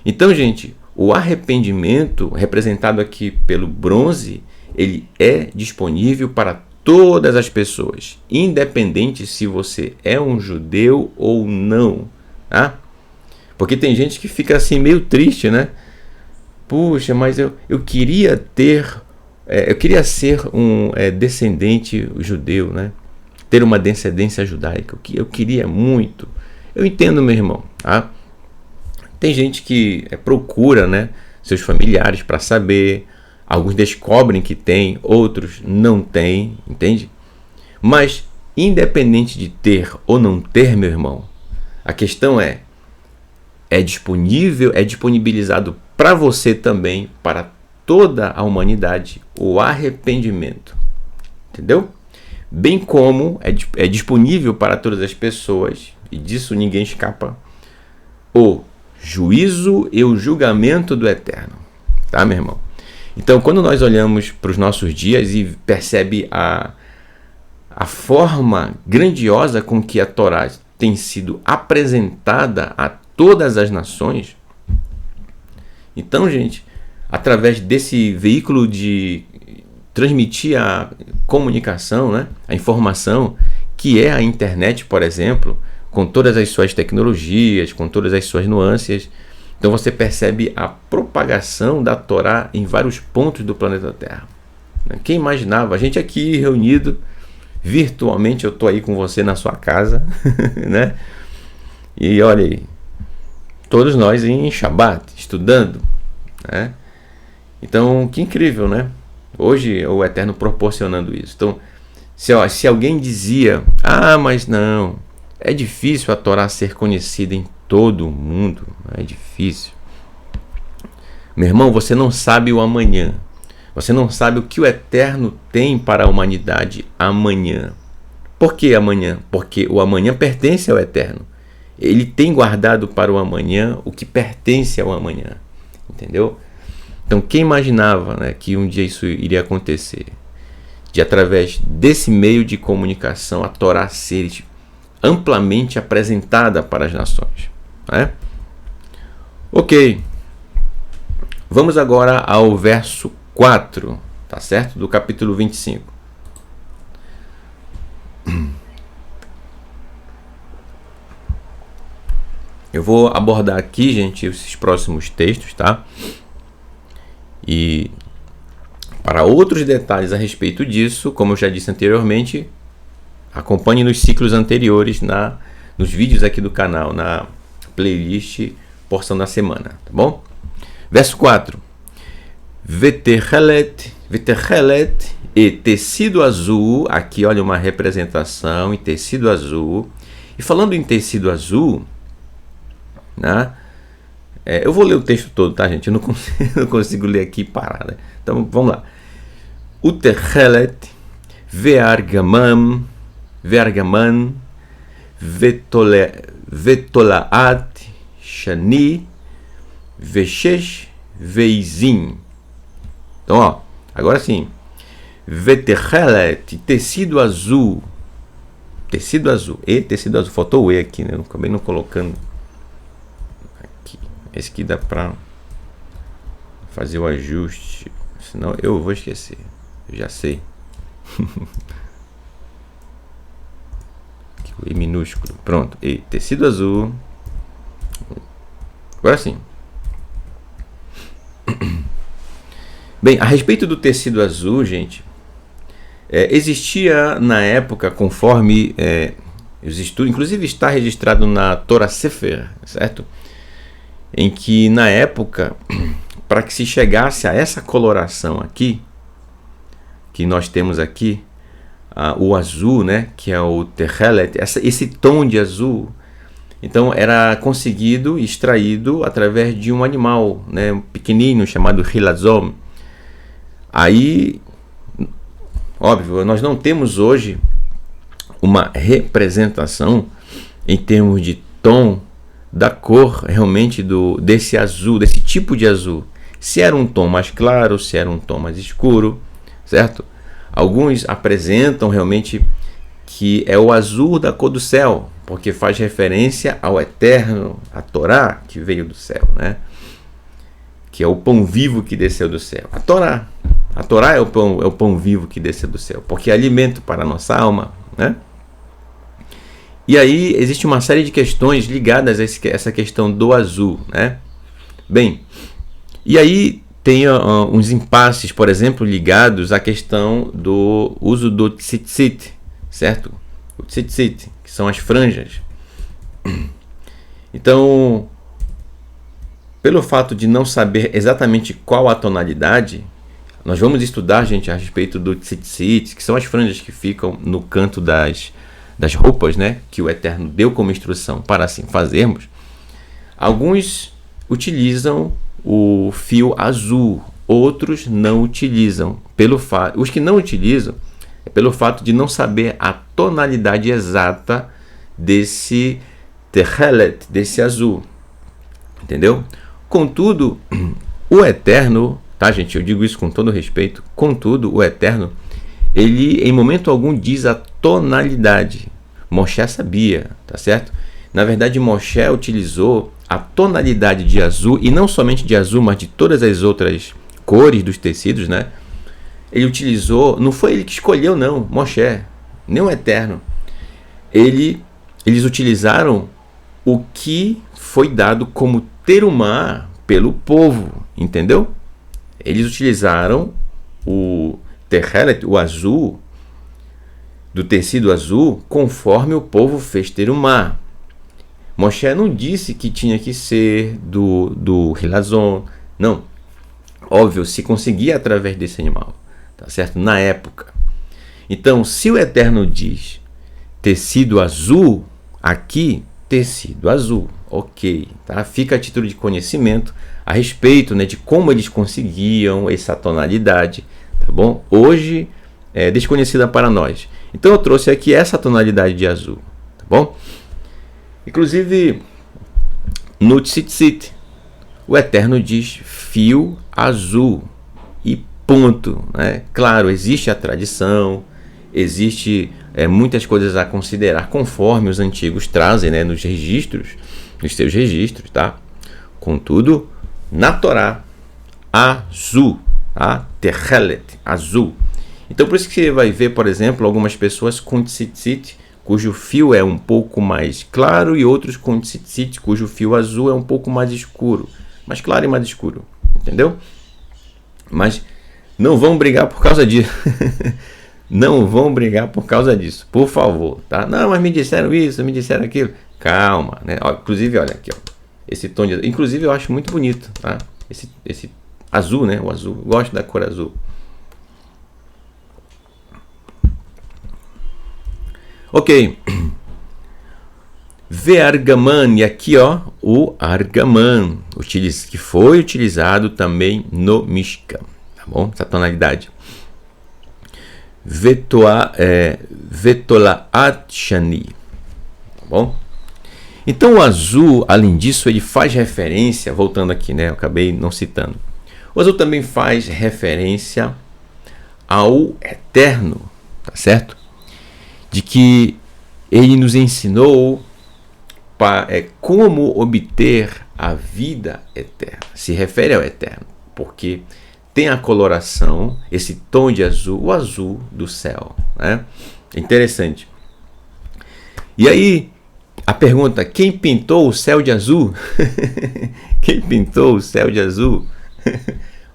Então, gente, o arrependimento, representado aqui pelo bronze, ele é disponível para todas as pessoas, independente se você é um judeu ou não, tá? Porque tem gente que fica assim meio triste, né? Puxa, mas eu queria eu queria ser um descendente judeu, né? Ter uma descendência judaica, eu queria muito. Eu entendo, meu irmão, tá? Tem gente que procura, né, seus familiares para saber. Alguns descobrem que tem, outros não têm, entende? Mas, independente de ter ou não ter, meu irmão, a questão é disponibilizado para você também, para toda a humanidade, o arrependimento, entendeu? Bem como é disponível para todas as pessoas, e disso ninguém escapa, o juízo e o julgamento do Eterno, tá, meu irmão? Então, quando nós olhamos para os nossos dias e percebe a forma grandiosa com que a Torá tem sido apresentada a todas as nações, então, gente, através desse veículo de transmitir a comunicação, né, a informação, que é a internet, por exemplo, com todas as suas tecnologias, com todas as suas nuances, então você percebe a propagação da Torá em vários pontos do planeta Terra. Quem imaginava? A gente aqui reunido virtualmente, eu estou aí com você na sua casa, né? E olha aí, todos nós em Shabat, estudando, né? Então, que incrível, né? Hoje o Eterno proporcionando isso. Então, se alguém dizia, mas não, é difícil a Torá ser conhecida em todo o mundo, é difícil. Meu irmão, você não sabe o amanhã. Você não sabe o que o Eterno tem para a humanidade amanhã. Por que amanhã? Porque o amanhã pertence ao Eterno. Ele tem guardado para o amanhã o que pertence ao amanhã. Entendeu? Então, quem imaginava, né, que um dia isso iria acontecer? De através desse meio de comunicação, a Torá ser amplamente apresentada para as nações. Né? Ok. Vamos agora ao verso 4, tá certo? Do capítulo 25. Eu vou abordar aqui, gente, esses próximos textos, tá? E para outros detalhes a respeito disso, como eu já disse anteriormente, acompanhe nos ciclos anteriores, nos vídeos aqui do canal, na playlist Porção da Semana, tá bom? Verso 4. Vetechelet E tecido azul, aqui olha uma representação em tecido azul. E falando em tecido azul, né? Eu vou ler o texto todo, tá, gente? Eu não consigo ler aqui e parar, né? Então, vamos lá. Utechelet, ve'argaman, vetolaat, shani, vechesh, veizim. Então, ó, agora sim. Vetechelet, tecido azul. Tecido azul. E tecido azul. Faltou o E aqui, né? Eu acabei não colocando. Aqui. Esse aqui dá pra fazer o ajuste. Senão eu vou esquecer. Eu já sei. Aqui, o E minúsculo. Pronto. E tecido azul. Agora sim. Bem, a respeito do tecido azul, gente. Existia na época, conforme os estudos, inclusive está registrado na Torá Sefer, certo? Em que na época, para que se chegasse a essa coloração aqui, que nós temos aqui, o azul, né, que é o techelet, esse tom de azul, então era conseguido, extraído através de um animal, né, um pequenino chamado hilazom. Aí, óbvio, nós não temos hoje uma representação em termos de tom da cor realmente desse azul, desse tipo de azul. Se era um tom mais claro, se era um tom mais escuro, certo? Alguns apresentam realmente que é o azul da cor do céu, porque faz referência ao Eterno, a Torá que veio do céu, né? Que é o pão vivo que desceu do céu. A Torá é o pão vivo que desceu do céu, porque é alimento para a nossa alma, né? E aí existe uma série de questões ligadas a essa questão do azul, né? Bem, e aí tem uns impasses, por exemplo, ligados à questão do uso do tzitzit, certo? O tzitzit, que são as franjas. Então, pelo fato de não saber exatamente qual a tonalidade, nós vamos estudar, gente, a respeito do tzitzit, que são as franjas que ficam no canto das roupas, né, que o Eterno deu como instrução para assim fazermos. Alguns utilizam o fio azul, outros não utilizam. Os que não utilizam é pelo fato de não saber a tonalidade exata desse techelet, desse azul. Entendeu? Contudo, o Eterno, tá, gente? Eu digo isso com todo respeito. Contudo, o Eterno, ele em momento algum diz a tonalidade. Moshe sabia, tá certo? Na verdade, Moshe utilizou a tonalidade de azul, e não somente de azul, mas de todas as outras cores dos tecidos, né? Ele utilizou, não foi ele que escolheu, não, Moshe, nem o Eterno. Eles utilizaram o que foi dado como terumá pelo povo, entendeu? Eles utilizaram o techelet, o azul, do tecido azul, conforme o povo fez terumá. Moshe não disse que tinha que ser do hilazon, não. Óbvio, se conseguia através desse animal, tá certo? Na época. Então, se o Eterno diz tecido azul, aqui, tecido azul, ok, tá? Fica a título de conhecimento a respeito, né, de como eles conseguiam essa tonalidade, tá bom? Hoje é desconhecida para nós. Então eu trouxe aqui essa tonalidade de azul, tá bom? Inclusive, no tzitzit, o Eterno diz fio azul e ponto, né? Claro, existe a tradição, existe muitas coisas a considerar conforme os antigos trazem, né, nos seus registros, tá? Contudo, na Torá, azul, tá? Techelet, azul. Então, por isso que você vai ver, por exemplo, algumas pessoas com tzitzit, cujo fio é um pouco mais claro, e outros com tzitzit, cujo fio azul é um pouco mais escuro. Mais claro e mais escuro. Entendeu? Mas não vão brigar por causa disso. Não vão brigar por causa disso. Por favor, tá? Não, mas me disseram isso, me disseram aquilo. Calma, né? Ó, inclusive, olha aqui, ó. Esse tom de... Inclusive, eu acho muito bonito, tá? Esse azul, né? O azul. Eu gosto da cor azul. Ok. Ve'argaman, e aqui ó, o argaman, que foi utilizado também no Mishkan, tá bom? Essa tonalidade. Vetolaat shani, tá bom? Então o azul, além disso, ele faz referência, voltando aqui, né? Eu acabei não citando. O azul também faz referência ao eterno, tá certo? De que ele nos ensinou como obter a vida eterna. Se refere ao eterno, porque tem a coloração, esse tom de azul, o azul do céu, né? Interessante. E aí, a pergunta, quem pintou o céu de azul? Quem pintou o céu de azul?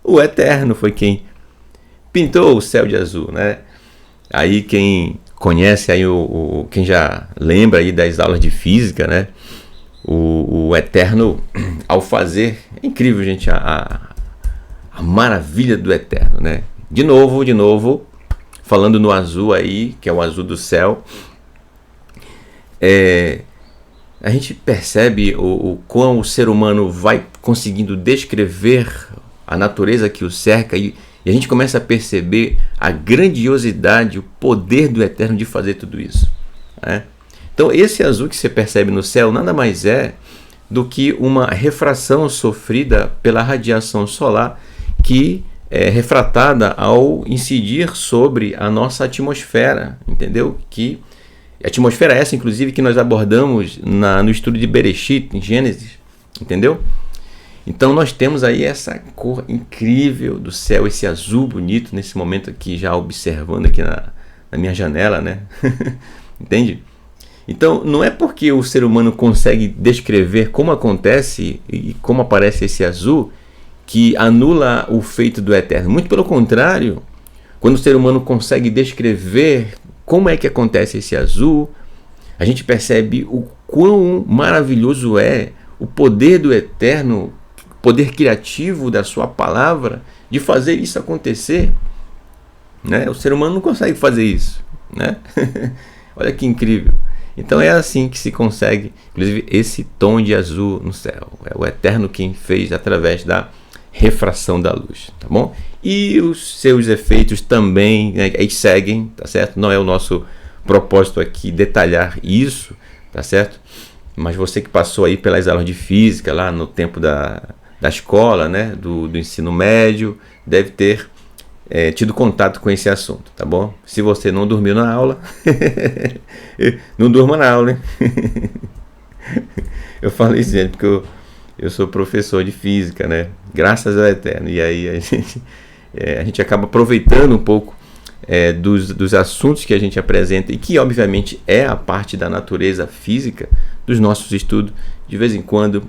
O Eterno foi quem pintou o céu de azul, né? Aí quem conhece, aí quem já lembra aí das aulas de física, né? O Eterno, ao fazer, é incrível, gente, a maravilha do Eterno, né? De novo, falando no azul aí, que é o azul do céu, a gente percebe o quão o ser humano vai conseguindo descrever a natureza que o cerca e a gente começa a perceber a grandiosidade, o poder do Eterno de fazer tudo isso, né? Então esse azul que você percebe no céu nada mais é do que uma refração sofrida pela radiação solar que é refratada ao incidir sobre a nossa atmosfera, entendeu? Que a atmosfera é essa, inclusive, que nós abordamos no estudo de Bereshit, em Gênesis, entendeu? Então nós temos aí essa cor incrível do céu, esse azul bonito, nesse momento aqui, já observando aqui na minha janela, né? Entende? Então não é porque o ser humano consegue descrever como acontece e como aparece esse azul que anula o feito do Eterno. Muito pelo contrário, quando o ser humano consegue descrever como é que acontece esse azul, a gente percebe o quão maravilhoso é o poder do Eterno, o poder criativo da sua palavra, de fazer isso acontecer, né? O ser humano não consegue fazer isso, né? Olha que incrível. Então é assim que se consegue, inclusive, esse tom de azul no céu. É o Eterno quem fez através da refração da luz, tá bom? E os seus efeitos também, né, aí seguem, tá certo? Não é o nosso propósito aqui detalhar isso, tá certo? Mas você que passou aí pelas aulas de física lá no tempo da escola, né, do ensino médio, deve ter tido contato com esse assunto, tá bom? Se você não dormiu na aula, não durma na aula, hein? Eu falo isso, gente, porque eu sou professor de física, né? Graças ao Eterno. E aí a gente acaba aproveitando um pouco dos assuntos que a gente apresenta e que, obviamente, é a parte da natureza física dos nossos estudos. De vez em quando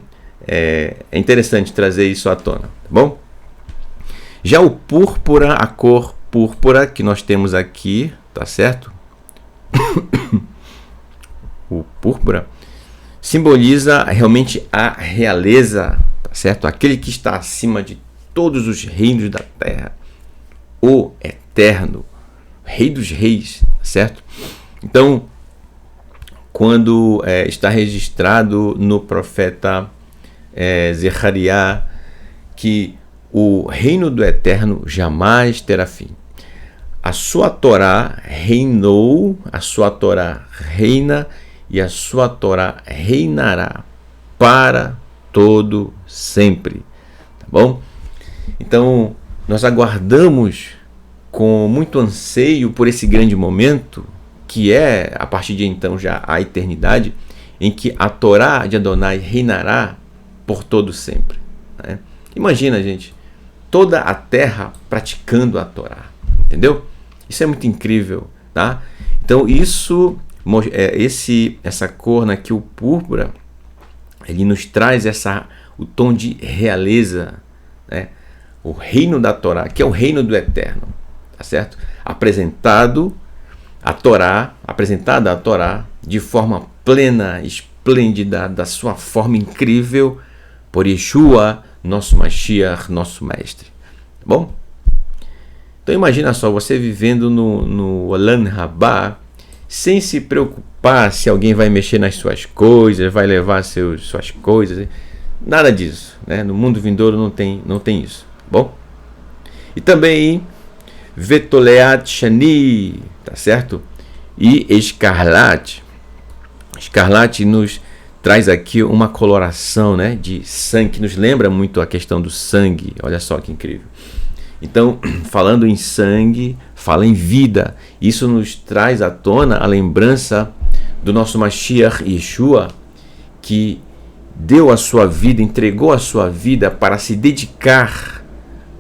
é interessante trazer isso à tona, tá bom? Já o púrpura, a cor púrpura que nós temos aqui, tá certo? O púrpura simboliza realmente a realeza, tá certo? Aquele que está acima de todos os reinos da terra, o Eterno, Rei dos Reis, tá certo? Então, quando está registrado no profeta Zechariah que o reino do Eterno jamais terá fim. A sua Torá reinou, a sua Torá reina e a sua Torá reinará para todo sempre. Tá bom? Então, nós aguardamos com muito anseio por esse grande momento, que é, a partir de então, já a eternidade, em que a Torá de Adonai reinará por todo sempre. Né? Imagina, gente, toda a terra praticando a Torá, entendeu? Isso é muito incrível, tá? Então isso, essa cor aqui, o púrpura, ele nos traz o tom de realeza, né? O reino da Torá, que é o reino do Eterno, tá certo? Apresentada a Torá de forma plena, esplêndida, da sua forma incrível, por Yeshua, nosso Mashiach, nosso mestre. Tá bom? Então imagina só, você vivendo no Olam Rabá, sem se preocupar se alguém vai mexer nas suas coisas, vai levar suas coisas, nada disso, né? No mundo vindouro não tem isso, bom? E também Vetoleat Shani, tá certo? E escarlate. Escarlate nos traz aqui uma coloração, né, de sangue, que nos lembra muito a questão do sangue. Olha só que incrível. Então, falando em sangue, fala em vida. Isso nos traz à tona a lembrança do nosso Mashiach Yeshua, que deu a sua vida, entregou a sua vida para se dedicar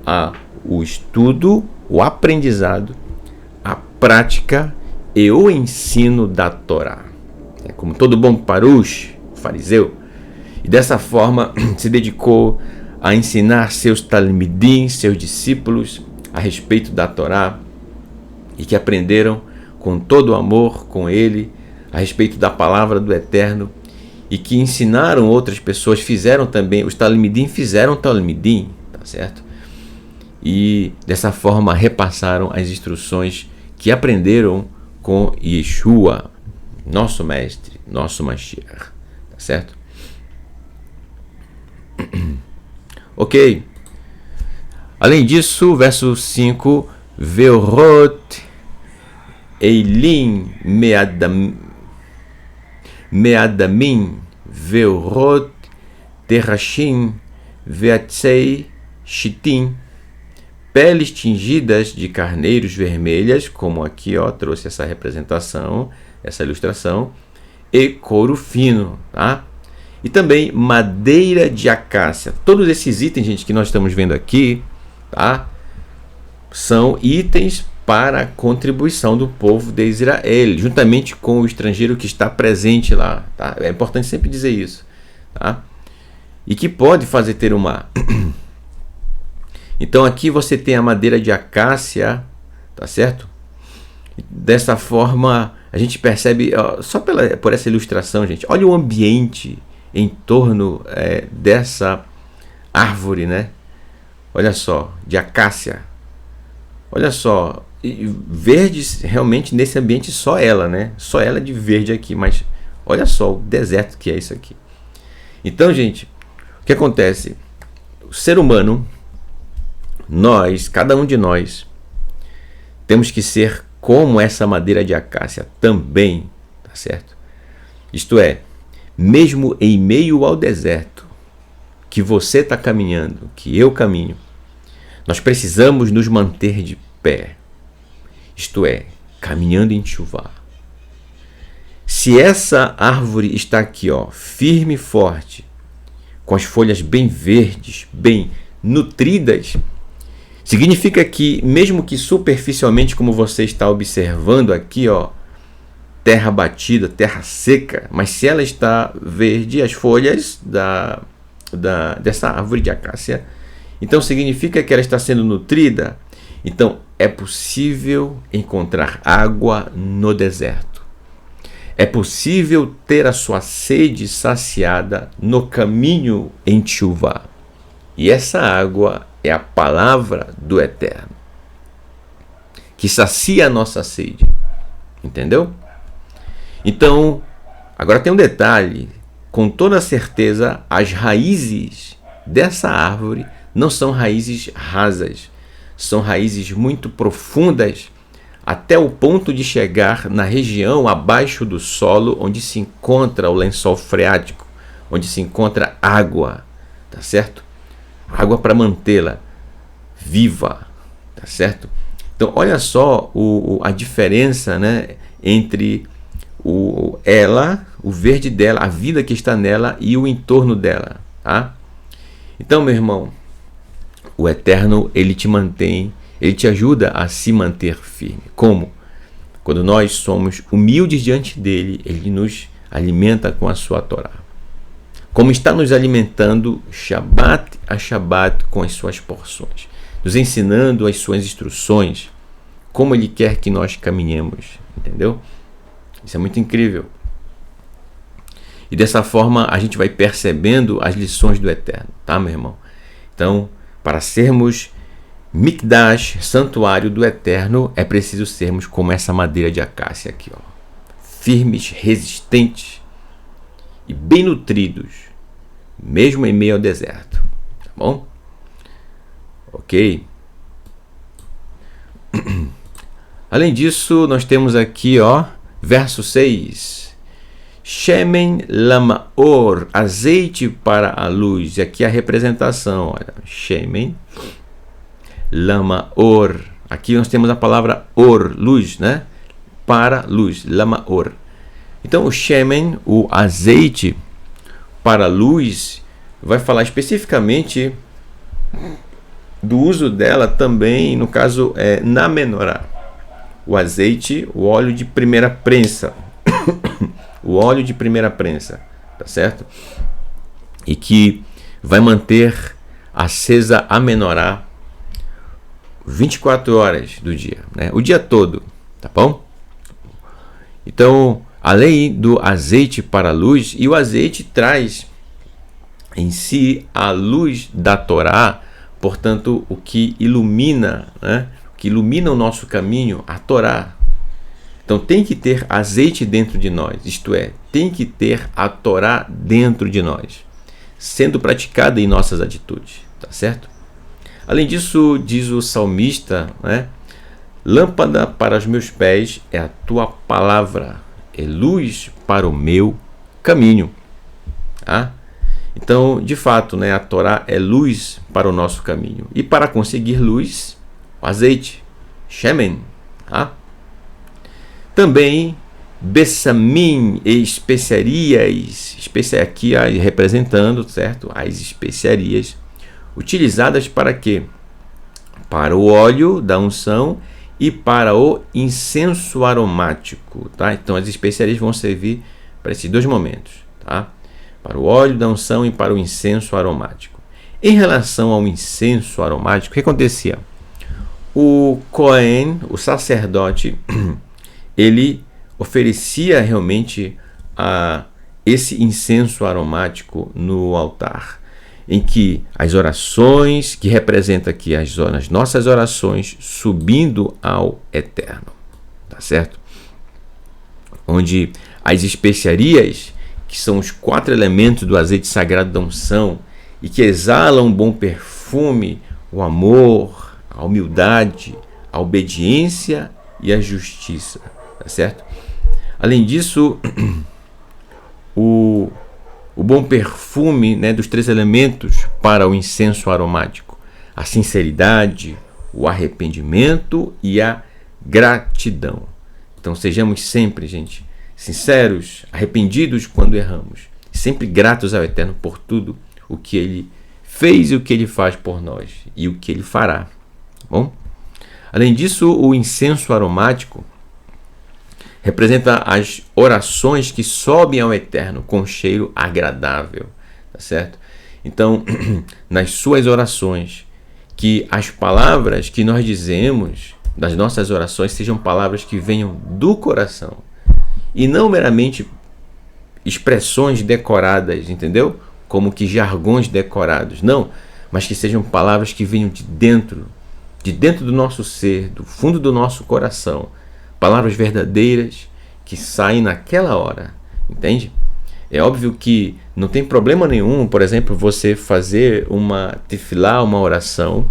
ao estudo, o aprendizado, a prática e o ensino da Torá. É como todo bom parush, fariseu, e dessa forma se dedicou a ensinar seus talmidim, seus discípulos, a respeito da Torá, e que aprenderam com todo o amor com ele, a respeito da palavra do Eterno, e que ensinaram outras pessoas, fizeram também, os talmidim fizeram talmidim, tá certo? E dessa forma repassaram as instruções que aprenderam com Yeshua, nosso mestre, nosso Mashiach, tá certo? Ok. Além disso, verso 5, Veorot Eilim Meadamim Veorot Terrashim Veatzei Shitim, peles tingidas de carneiros vermelhas, como aqui trouxe essa representação, essa ilustração, e couro fino, tá? E também madeira de acácia. Todos esses itens, gente, que nós estamos vendo aqui, tá, são itens para a contribuição do povo de Israel, juntamente com o estrangeiro que está presente lá, tá? É importante sempre dizer isso, tá? E que pode fazer terumá. Então aqui você tem a madeira de acácia, tá certo? Dessa forma a gente percebe, só por essa ilustração, gente, olha o ambiente em torno dessa árvore, né? Olha só, de acácia. Olha só, verde realmente nesse ambiente, só ela, né? Só ela de verde aqui, mas olha só o deserto que é isso aqui. Então, gente, o que acontece? O ser humano, nós, cada um de nós, temos que ser como essa madeira de acácia também, tá certo? Isto é, mesmo em meio ao deserto que você está caminhando, que eu caminho, nós precisamos nos manter de pé, isto é, caminhando em chuva. Se essa árvore está aqui, firme e forte, com as folhas bem verdes, bem nutridas, significa que, mesmo que superficialmente, como você está observando aqui, terra batida, terra seca, mas se ela está verde, as folhas dessa árvore de acácia, então significa que ela está sendo nutrida. Então é possível encontrar água no deserto. É possível ter a sua sede saciada no caminho em chuva. E essa água é a palavra do Eterno, que sacia a nossa sede. Entendeu? Então, agora tem um detalhe. Com toda certeza, as raízes dessa árvore não são raízes rasas. São raízes muito profundas, até o ponto de chegar na região abaixo do solo, onde se encontra o lençol freático, onde se encontra água, tá certo? Água para mantê-la viva, tá certo? Então, olha só a diferença, né, entre o verde dela, a vida que está nela e o entorno dela, tá? Então, meu irmão, o Eterno, ele te mantém, ele te ajuda a se manter firme. Como? Quando nós somos humildes diante dele, ele nos alimenta com a sua Torá. Como está nos alimentando Shabat a Shabat com as suas porções, nos ensinando as suas instruções, como ele quer que nós caminhemos, entendeu? Isso é muito incrível. E dessa forma a gente vai percebendo as lições do Eterno, tá, meu irmão? Então, para sermos Mikdash, santuário do Eterno, é preciso sermos como essa madeira de acácia aqui, firmes, resistentes e bem nutridos, mesmo em meio ao deserto. Tá bom? Ok? Além disso, nós temos aqui, verso 6. Shemen lamaor, azeite para a luz. E aqui a representação, olha. Shemen lamaor. Aqui nós temos a palavra or, luz, né? Para luz, lamaor. Então o shemen, o azeite para luz, vai falar especificamente do uso dela também, no caso, na menorá. O azeite, o óleo de primeira prensa. O óleo de primeira prensa, tá certo? E que vai manter acesa a menorá 24 horas do dia, né? O dia todo, tá bom? Então, além do azeite para a luz, e o azeite traz em si a luz da Torá, portanto, o que ilumina, né? O que ilumina o nosso caminho, a Torá. Então tem que ter azeite dentro de nós, isto é, tem que ter a Torá dentro de nós, sendo praticada em nossas atitudes, tá certo? Além disso, diz o salmista, né? Lâmpada para os meus pés é a tua palavra, é luz para o meu caminho. Tá? Então, de fato, né, a Torá é luz para o nosso caminho. E para conseguir luz, o azeite, shemen. Tá? Também bessamim e especiarias, aqui representando, certo? As especiarias utilizadas para quê? Para o óleo da unção e para o incenso aromático, tá? Então as especiarias vão servir para esses dois momentos, tá? Para o óleo da unção e para o incenso aromático. Em relação ao incenso aromático, o que acontecia? O Cohen, o sacerdote, ele oferecia realmente esse incenso aromático no altar, em que as orações, que representa aqui as nossas orações subindo ao Eterno, tá certo? Onde as especiarias, que são os 4 elementos do azeite sagrado da unção e que exalam um bom perfume, o amor, a humildade, a obediência e a justiça, tá certo? Além disso, o bom perfume, né, dos 3 elementos para o incenso aromático: a sinceridade, o arrependimento e a gratidão. Então sejamos sempre, gente, sinceros, arrependidos quando erramos, sempre gratos ao Eterno por tudo o que Ele fez e o que Ele faz por nós e o que Ele fará. Tá bom? Além disso, o incenso aromático representa as orações que sobem ao Eterno com cheiro agradável, tá certo? Então, nas suas orações, que as palavras que nós dizemos das nossas orações sejam palavras que venham do coração e não meramente expressões decoradas, entendeu? Como que jargões decorados, não, mas que sejam palavras que venham de dentro do nosso ser, do fundo do nosso coração. Palavras verdadeiras que saem naquela hora, entende? É óbvio que não tem problema nenhum, por exemplo, você fazer uma tefilá, uma oração,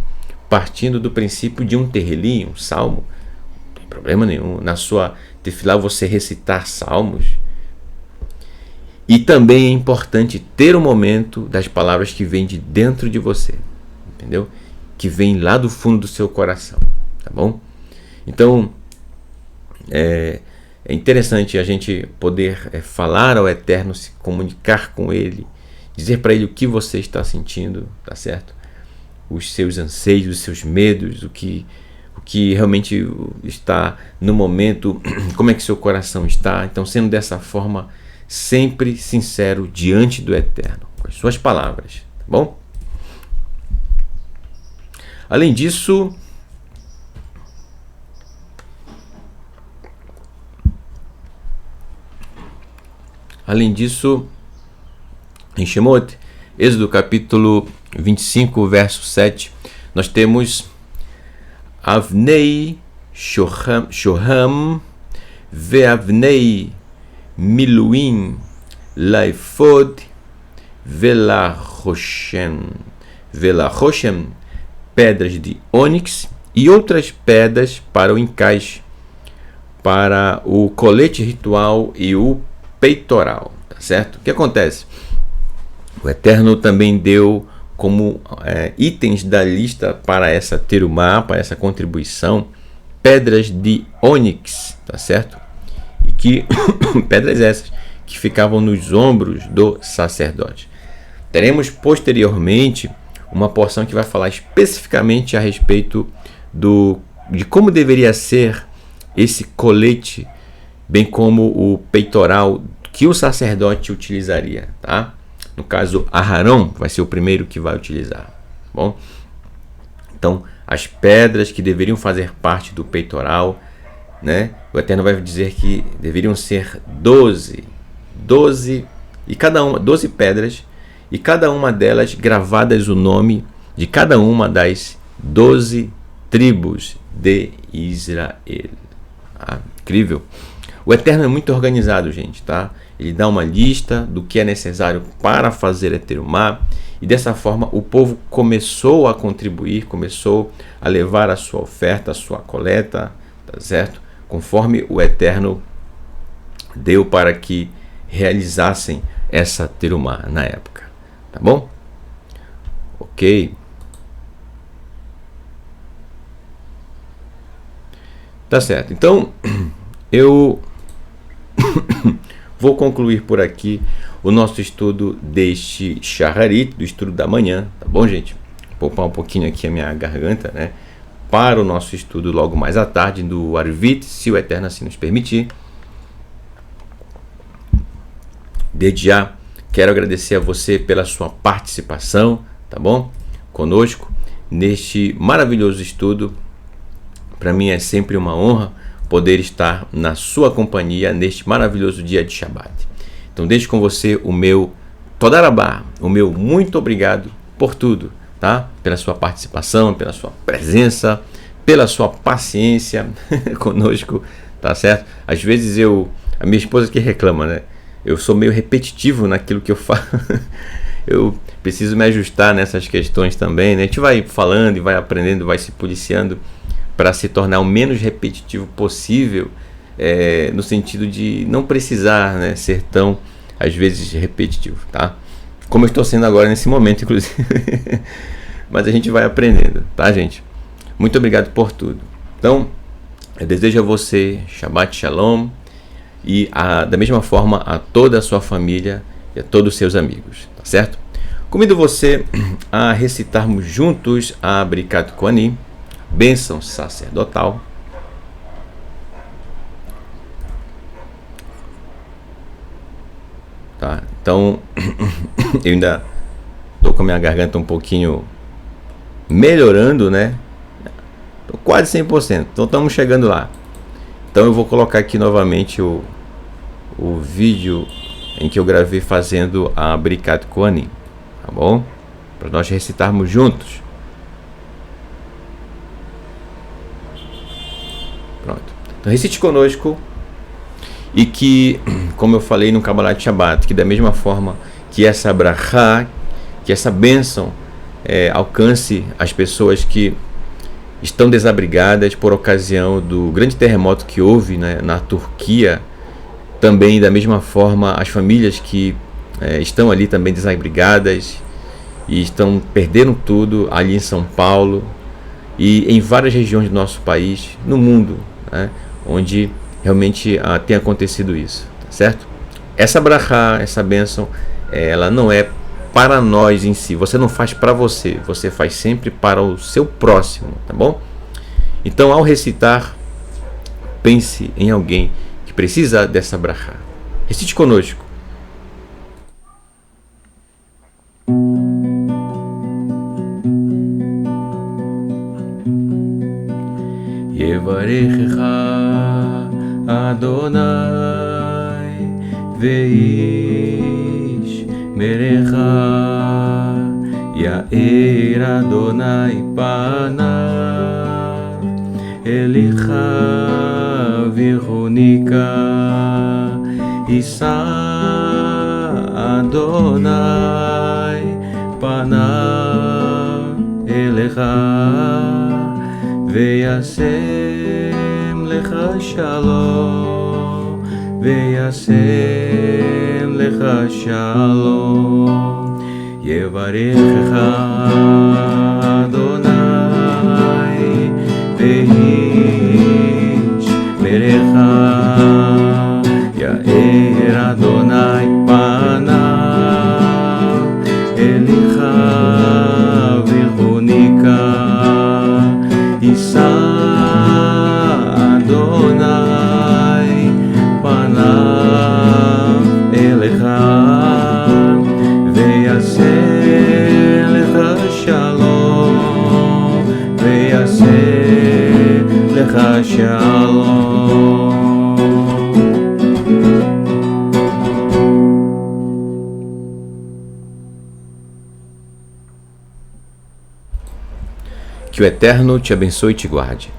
partindo do princípio de um terrelim, um salmo. Não tem problema nenhum. Na sua tefilá você recitar salmos. E também é importante ter o momento das palavras que vêm de dentro de você, entendeu? Que vêm lá do fundo do seu coração, tá bom? Então, é interessante a gente poder falar ao Eterno, se comunicar com Ele, dizer para Ele o que você está sentindo, tá certo? Os seus anseios, os seus medos, o que realmente está no momento, como é que seu coração está. Então, sendo dessa forma, sempre sincero diante do Eterno, com as suas palavras, tá bom? Além disso, em Shemot, Êxodo capítulo 25, verso 7, nós temos Avnei Shoham Veavnei miluim, laifod, velachoshem. Velachoshem, pedras de ônix e outras pedras para o encaixe, para o colete ritual e o peitoral, tá certo? O que acontece? O Eterno também deu como itens da lista para essa terumá, para essa contribuição, pedras de ônix, tá certo? E que pedras essas que ficavam nos ombros do sacerdote. Teremos posteriormente uma porção que vai falar especificamente a respeito de como deveria ser esse colete, bem como o peitoral que o sacerdote utilizaria, tá? No caso, Aharão vai ser o primeiro que vai utilizar, bom? Então, as pedras que deveriam fazer parte do peitoral, né? O Eterno vai dizer que deveriam ser 12 e cada uma 12 pedras, e cada uma delas gravadas o nome de cada uma das 12 tribos de Israel. Ah, incrível. O Eterno é muito organizado, gente, tá? Ele dá uma lista do que é necessário para fazer a terumá, e dessa forma o povo começou a contribuir, começou a levar a sua oferta, a sua coleta, tá certo? Conforme o Eterno deu para que realizassem essa terumá na época. Tá bom? Ok. Tá certo. Então, eu vou concluir por aqui o nosso estudo deste Shacharit, do estudo da manhã. Tá bom, gente? Vou poupar um pouquinho aqui a minha garganta, né? Para o nosso estudo logo mais à tarde do Arvit, se o Eterno assim nos permitir. Desde já, quero agradecer a você pela sua participação, tá bom? Conosco, neste maravilhoso estudo. Para mim é sempre uma honra poder estar na sua companhia neste maravilhoso dia de Shabbat. Então deixo com você o meu Todarabá, o meu muito obrigado por tudo, tá? Pela sua participação, pela sua presença, pela sua paciência conosco, tá certo? Às vezes a minha esposa que reclama, né? Eu sou meio repetitivo naquilo que eu falo. Eu preciso me ajustar nessas questões também, né? A gente vai falando e vai aprendendo, vai se policiando para se tornar o menos repetitivo possível, no sentido de não precisar, né, ser tão, às vezes, repetitivo, tá? Como eu estou sendo agora nesse momento, inclusive. Mas a gente vai aprendendo, tá, gente? Muito obrigado por tudo. Então, eu desejo a você Shabbat Shalom e da mesma forma a toda a sua família e a todos os seus amigos, tá certo? Convido você a recitarmos juntos a Birkat Kohanim, bênção sacerdotal. Tá? Então, eu ainda estou com a minha garganta um pouquinho melhorando, né? Tô quase 100%, então estamos chegando lá. Então eu vou colocar aqui novamente o vídeo em que eu gravei fazendo a Birkat Kohanim, tá bom? Para nós recitarmos juntos. Pronto. Então recite conosco e que, como eu falei no Kabbalat Shabbat, que da mesma forma que essa brachá, que essa bênção alcance as pessoas que estão desabrigadas por ocasião do grande terremoto que houve, né, na Turquia. Também da mesma forma as famílias que estão ali também desabrigadas e estão perdendo tudo ali em São Paulo e em várias regiões do nosso país, no mundo, né, onde realmente tem acontecido isso, tá certo? Essa brachá, essa bênção, ela não é para nós em si, você não faz para você, você faz sempre para o seu próximo, tá bom? Então, ao recitar, pense em alguém que precisa dessa brachá. Recite conosco. Yevarechecha Adonai veish merecha Yair Adonai panav Elicha vichonika יישא אדוני פניו אליך וישם לך שלום, וישם לך שלום. יברכך אדוני ואיש מרך, יאר אדוני פניו אליך ויחונקה. יישא אדוני פניו אליך ויעשה לך שלום, ויעשה לך שלום. Que o Eterno te abençoe e te guarde.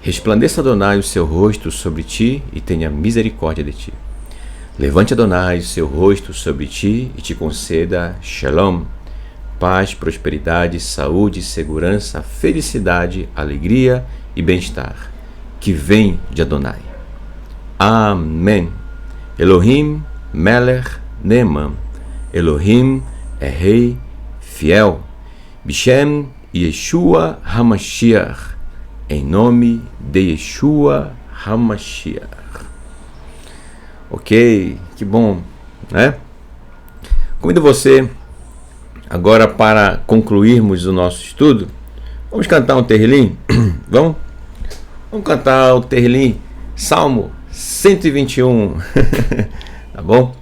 Resplandeça Adonai o seu rosto sobre ti e tenha misericórdia de ti. Levante Adonai o seu rosto sobre ti e te conceda Shalom, paz, prosperidade, saúde, segurança, felicidade, alegria e bem-estar, que vem de Adonai. Amém. Elohim Melech Neeman. Elohim é rei fiel. Bishem Yeshua HaMashiach, em nome de Yeshua HaMashiach. Ok, que bom, né? Convido você agora para concluirmos o nosso estudo. Vamos cantar um Terrilim? Vamos cantar o Terrilim, Salmo 121, tá bom?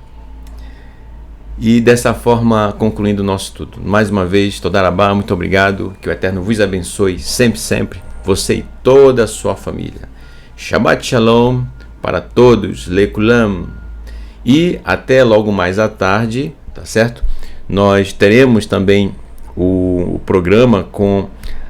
E dessa forma, concluindo o nosso estudo. Mais uma vez, Todarabá, muito obrigado. Que o Eterno vos abençoe sempre, sempre. Você e toda a sua família. Shabbat Shalom para todos. Lekulam. E até logo mais à tarde, tá certo? Nós teremos também o programa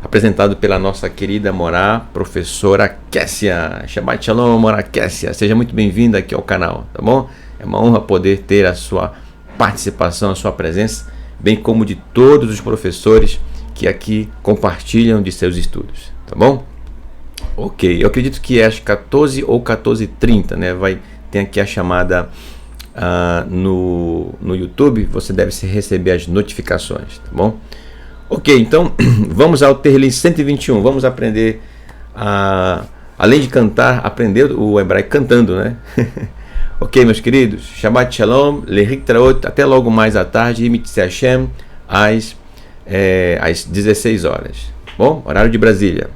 apresentado pela nossa querida Morá, professora Kessia. Shabbat Shalom, Morá Kessia. Seja muito bem-vinda aqui ao canal, tá bom? É uma honra poder ter a sua participação, a sua presença, bem como de todos os professores que aqui compartilham de seus estudos, tá bom? Ok, eu acredito que é às 14 ou 14h30, né? Tem aqui a chamada no YouTube, você deve receber as notificações, tá bom? Ok, então vamos ao Terrilim 121, vamos aprender além de cantar, aprender o hebraico cantando, né? Ok, meus queridos, Shabbat Shalom, Lerik Traot, até logo mais à tarde, e Mitzvah Hashem, às 16 horas. Bom, horário de Brasília.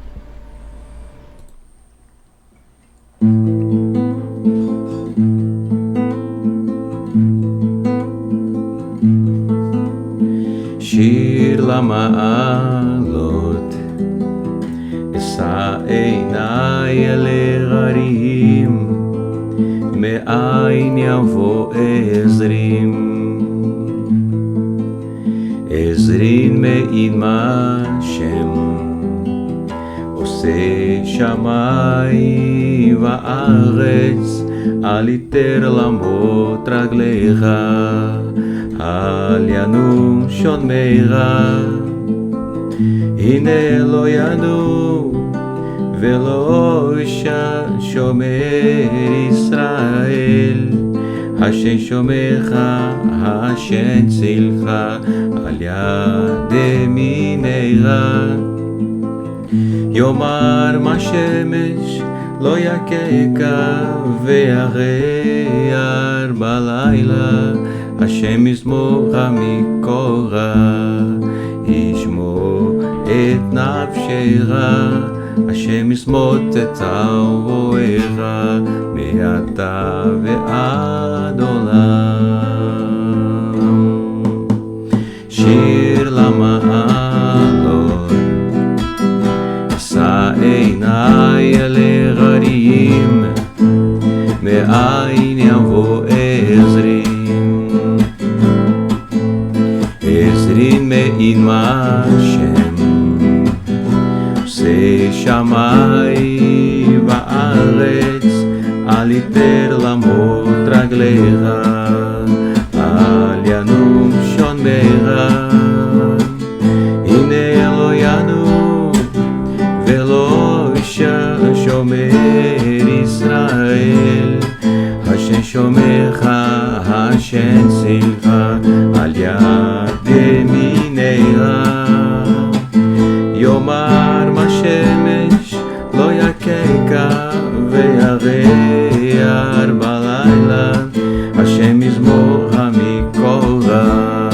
Shir Lama'alot, Esa Einai Elegarim, מאין יבוא עזרין מעין מה שם עושה שמיים וארץ אל יתר למות רגליך אל ינום שונמיך הנה לא ינום ולא שומר ישראל, השם שומרך, השם צילך, על יד ימינך. יאמר מה שמש לא יככה, והריח בלילה, השם ישמורך מקורח, ישמור את נפשך. השם ישמוט את אוהביך מעתה ועד עולם. שיר למעלות, אשא עיני אל הגרים, מאין יבוא עזרים. עזרים מעין מה שם שמיים וארץ אל יתר למות רגליך, אל ינום שונמך. הנה אלוהינו ולא שומר ישראל, השם שומרך, השם צילך, על יד ימינך. יאמר מה שמש לא יככה, וירח בלילה, השם יזמורך מכל רע,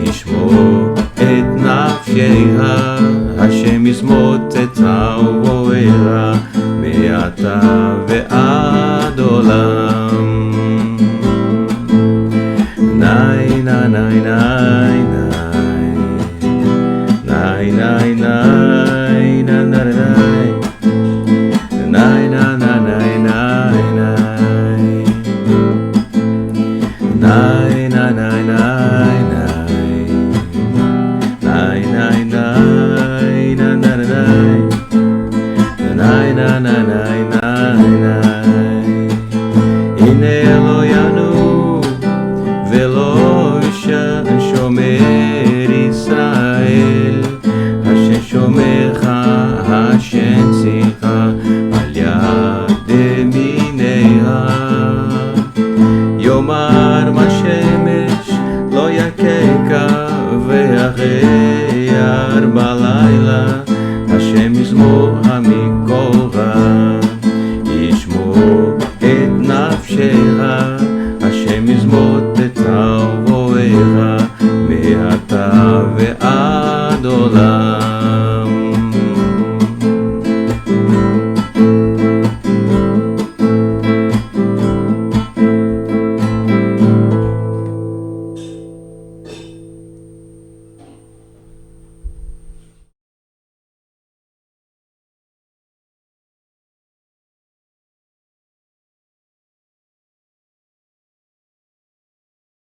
ישמור את נפשך, השם ישמוט אוהביך מעתה ועד עולם. ניי ניי ניי ניי ניי ניי ניי ניי הנה אלוהינו ולא שומר ישראל, השם שומרך, השם צילך, על יד ימינך. יאמר מה